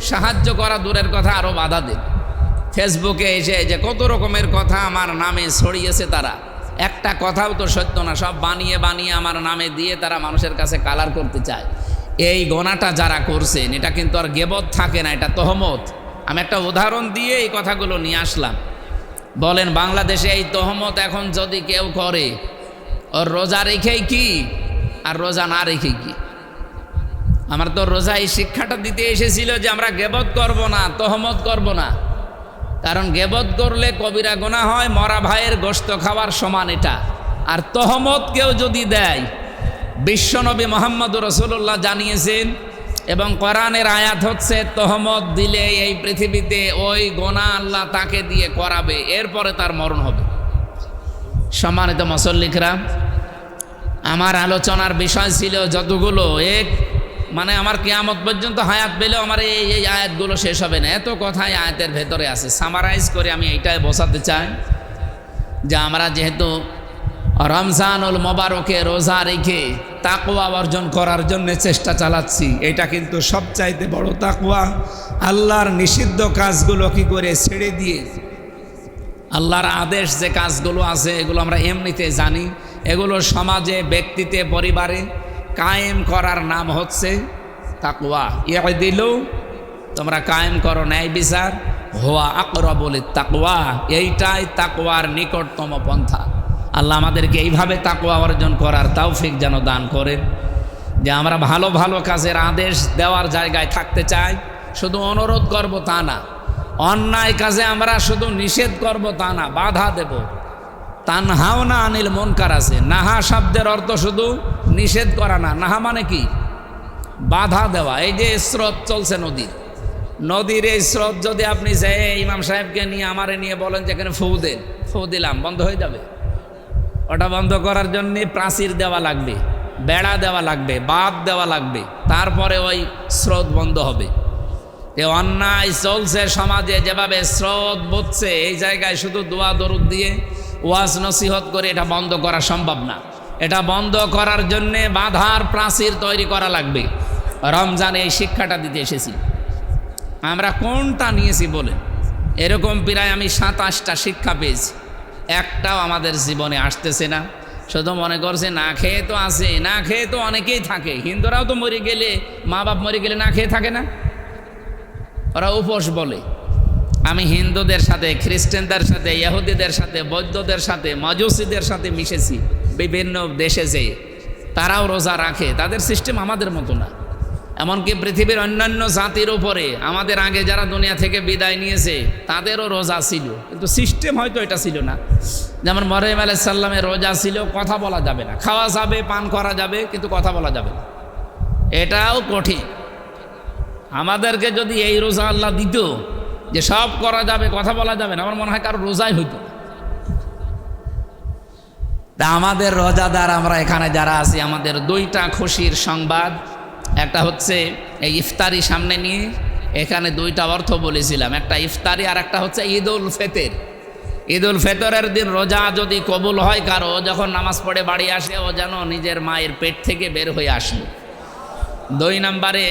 সাহায্য করা দূরের কথা আরও বাধা দেন। ফেসবুকে এসে যে কত রকমের কথা আমার নামে ছড়িয়েছে, তারা একটা কথাও তো সত্য না, সব বানিয়ে বানিয়ে আমার নামে দিয়ে তারা মানুষের কাছে কালার করতে চায়। এই গোনাটা যারা করছেন এটা কিন্তু আর গেবত থাকে না, এটা তহমত। আমি একটা উদাহরণ দিয়ে এই কথাগুলো নিয়ে আসলাম। বলেন বাংলাদেশে এই তহমত এখন যদি কেউ করে, ওর রোজা রেখেই কি আর রোজা না রেখেই কি? আমার তো রোজা এই শিক্ষাটা দিতে এসেছিল যে আমরা গেবত করব না, তহমত করব না। কারণ গেবত করলে কবিরা গুনাহ হয়, মরা ভাইয়ের গোশত খাওয়ার সমান এটা। আর তহমত কেউ যদি দেয়, বিশ্বনবী মুহাম্মদুর রাসূলুল্লাহ জানিয়েছেন এবং কোরআনের আয়াত হচ্ছে তহমত দিলে এই পৃথিবীতে ওই গুনাহ আল্লাহ তাকে দিয়ে করাবে, এরপরে তার মরণ হবে। সম্মানিত মুসল্লিকরা, আমার আলোচনার বিষয় ছিল যতগুলো, মানে আমার কিয়ামত পর্যন্ত হায়াত পেলেও আমার এই আয়াতগুলো শেষ হবে না, এত কথাই আয়াতের ভেতরে আছে। সামারাইজ করে আমি এইটাই বোঝাতে চাই যে আমরা যেহেতু রমজানুল মোবারকে রোজা রেখে তাকওয়া অর্জন করার জন্য চেষ্টা চালাচ্ছি, এটা কিন্তু সবচাইতে বড় তাকওয়া। আল্লাহর নিষিদ্ধ কাজগুলো কি করে ছেড়ে দিয়ে আল্লাহর আদেশ যে কাজগুলো আছে এগুলো আমরা এমনিতে জানি, এগুলো সমাজে, ব্যক্তিতে, পরিবারে কায়েম করার নাম হচ্ছে তাকওয়া। ইয়াদিলু, তোমরা কায়েম করো ন্যায় বিচার, হুয়া আকরাবুল তাকওয়া, এইটাই তাকওয়ার নিকটতম পন্থা। আল্লাহ আমাদেরকে এইভাবে তাকওয়া অর্জন করার তৌফিক যেন দান করেন, যে আমরা ভালো ভালো কাজের আদেশ দেওয়ার জায়গায় থাকতে চাই। শুধু অনুরোধ করব তা না, অন্যায় কাজে আমরা শুধু নিষেধ করব তা না, বাধা দেব। তানহাওনা আনিল মুনকার আছে, নাহা শব্দের অর্থ শুধু নিষেধ করা না, নাহা মানে কি? বাধা দেওয়া। এই যে স্রোত চলছে নদীর এই স্রোত যদি আপনি যে ইমাম সাহেবকে নিয়ে আমারে নিয়ে বলেন যে এখানে ফু দেন, ফু দিলাম, বন্ধ হয়ে যাবে? ওটা বন্ধ করার জন্যে প্রাচীর দেওয়া লাগবে, বেড়া দেওয়া লাগবে, বাঁধ দেওয়া লাগবে, তারপরে ওই স্রোত বন্ধ হবে। এ অন্যায় চলছে সমাজে, যেভাবে স্রোত বচ্ছে, এই জায়গায় শুধু দোয়া দরুদ দিয়ে ওয়াজ নসিহত করে এটা বন্ধ করা সম্ভব না। এটা বন্ধ করার জন্যে বাধার প্রাচীর তৈরি করা লাগবে। রমজানে এই শিক্ষাটা দিতে এসেছি। আমরা কোনটা নিয়েছি বলে এরকম প্রায় আমি 27টা শিক্ষা পেয়েছি, একটাও আমাদের জীবনে আসতেছে না। শুধু মনে করছে না খেয়ে তো আছে, না খেয়ে তো অনেকেই থাকে। হিন্দুরাও তো মরে গেলে, মা বাপ মরে গেলে না খেয়ে থাকে না, ওরা উপোস বলে। আমি হিন্দুদের সাথে, খ্রিস্টানদের সাথে, ইহুদিদের সাথে, বৌদ্ধদের সাথে, মজুসিদের সাথে মিশেছি বিভিন্ন দেশে, যে তারাও রোজা রাখে। তাদের সিস্টেম আমাদের মতো না। এমনকি পৃথিবীর অন্যান্য জাতির উপরে আমাদের আগে যারা দুনিয়া থেকে বিদায় নিয়েছে তাদেরও রোজা ছিল, কিন্তু সিস্টেম হয়তো এটা ছিল না। যেমন মরিয়ম আলাইহিস সালামের রোজা ছিল, কথা বলা যাবে না, খাওয়া যাবে, পান করা যাবে, কিন্তু কথা বলা যাবে না। এটাও কঠিন। আমাদেরকে যদি এই রোজা আল্লাহ দিত যে সব করা যাবে, কথা বলা যাবে না, আমার মনে হয় কারো রোজাই হইতো। তা আমাদের রোজাদার আমরা এখানে যারা আছি, আমাদের দুইটা খুশির সংবাদ। একটা হচ্ছে এই ইফতারি সামনে নিয়ে এখানে দুইটা অর্থ বলেছিলাম, একটা ইফতারি আর একটা হচ্ছে ঈদ উল ফিতর। ঈদ উল ফিতরের দিন রোজা যদি কবুল হয় কারো, যখন নামাজ পড়ে বাড়ি আসে ও যেন নিজের মায়ের পেট থেকে বের হয়ে আসলো। 2 নম্বরে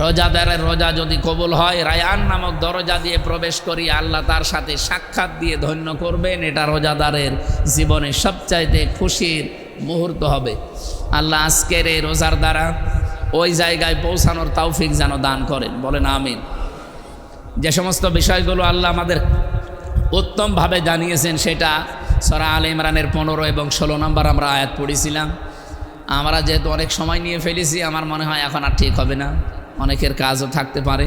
রোজাদারের রোজা যদি কবুল হয়, রায়ান নামক দরজা দিয়ে প্রবেশ করি আল্লাহ তার সাথে সাক্ষাৎ দিয়ে ধন্য করবেন। এটা রোজাদারের জীবনে সবচাইতে খুশির মুহূর্ত হবে। আল্লাহ আজকের এই রোজার দ্বারা ওই জায়গায় পৌঁছানোর তৌফিক যেন দান করেন, বলেন আমিন। যে সমস্ত বিষয়গুলো আল্লাহ আমাদের উত্তমভাবে জানিয়েছেন সেটা সূরা আলে ইমরানের 15 এবং 16 নম্বর আমরা আয়াত পড়েছিলাম। আমরা যেহেতু অনেক সময় নিয়ে ফেলেছি, আমার মনে হয় এখন আর ঠিক হবে না, অনেকের কাজও থাকতে পারে।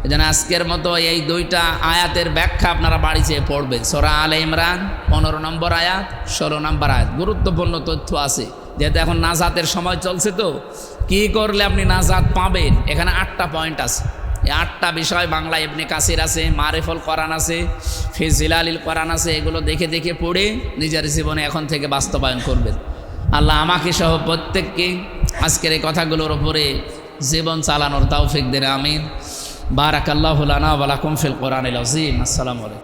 এজন্য আজকের মতো এই 2টা আয়াতের ব্যাখ্যা আপনারা বাড়ি যেয়ে পড়বেন। সূরা আলে ইমরান 15 নম্বর আয়াত, 16 নম্বর আয়াত। গুরুত্বপূর্ণ তথ্য আছে, যেহেতু এখন নাজাতের সময় চলছে। তো কি করলে আপনি নাজাত পাবেন, এখানে 8টা পয়েন্ট আছে। এই 8টা বিষয় বাংলা ইবনে কাসির আছে, মারিফুল কোরআন আছে, ফি জিলালিল কোরআন আছে। এগুলো দেখে দেখে পড়ে নিজের জীবনে এখন থেকে বাস্তবায়ন করবেন। আল্লাহ আমাকে সহ প্রত্যেককে আজকের এই কথাগুলোর উপরে জীবন চালানোর তৌফিক দেন, আমিন। বারাকাল্লাহু লানা ওয়া লাকুম ফিল কোরআনিল আযীম। আসসালামু আলাইকুম।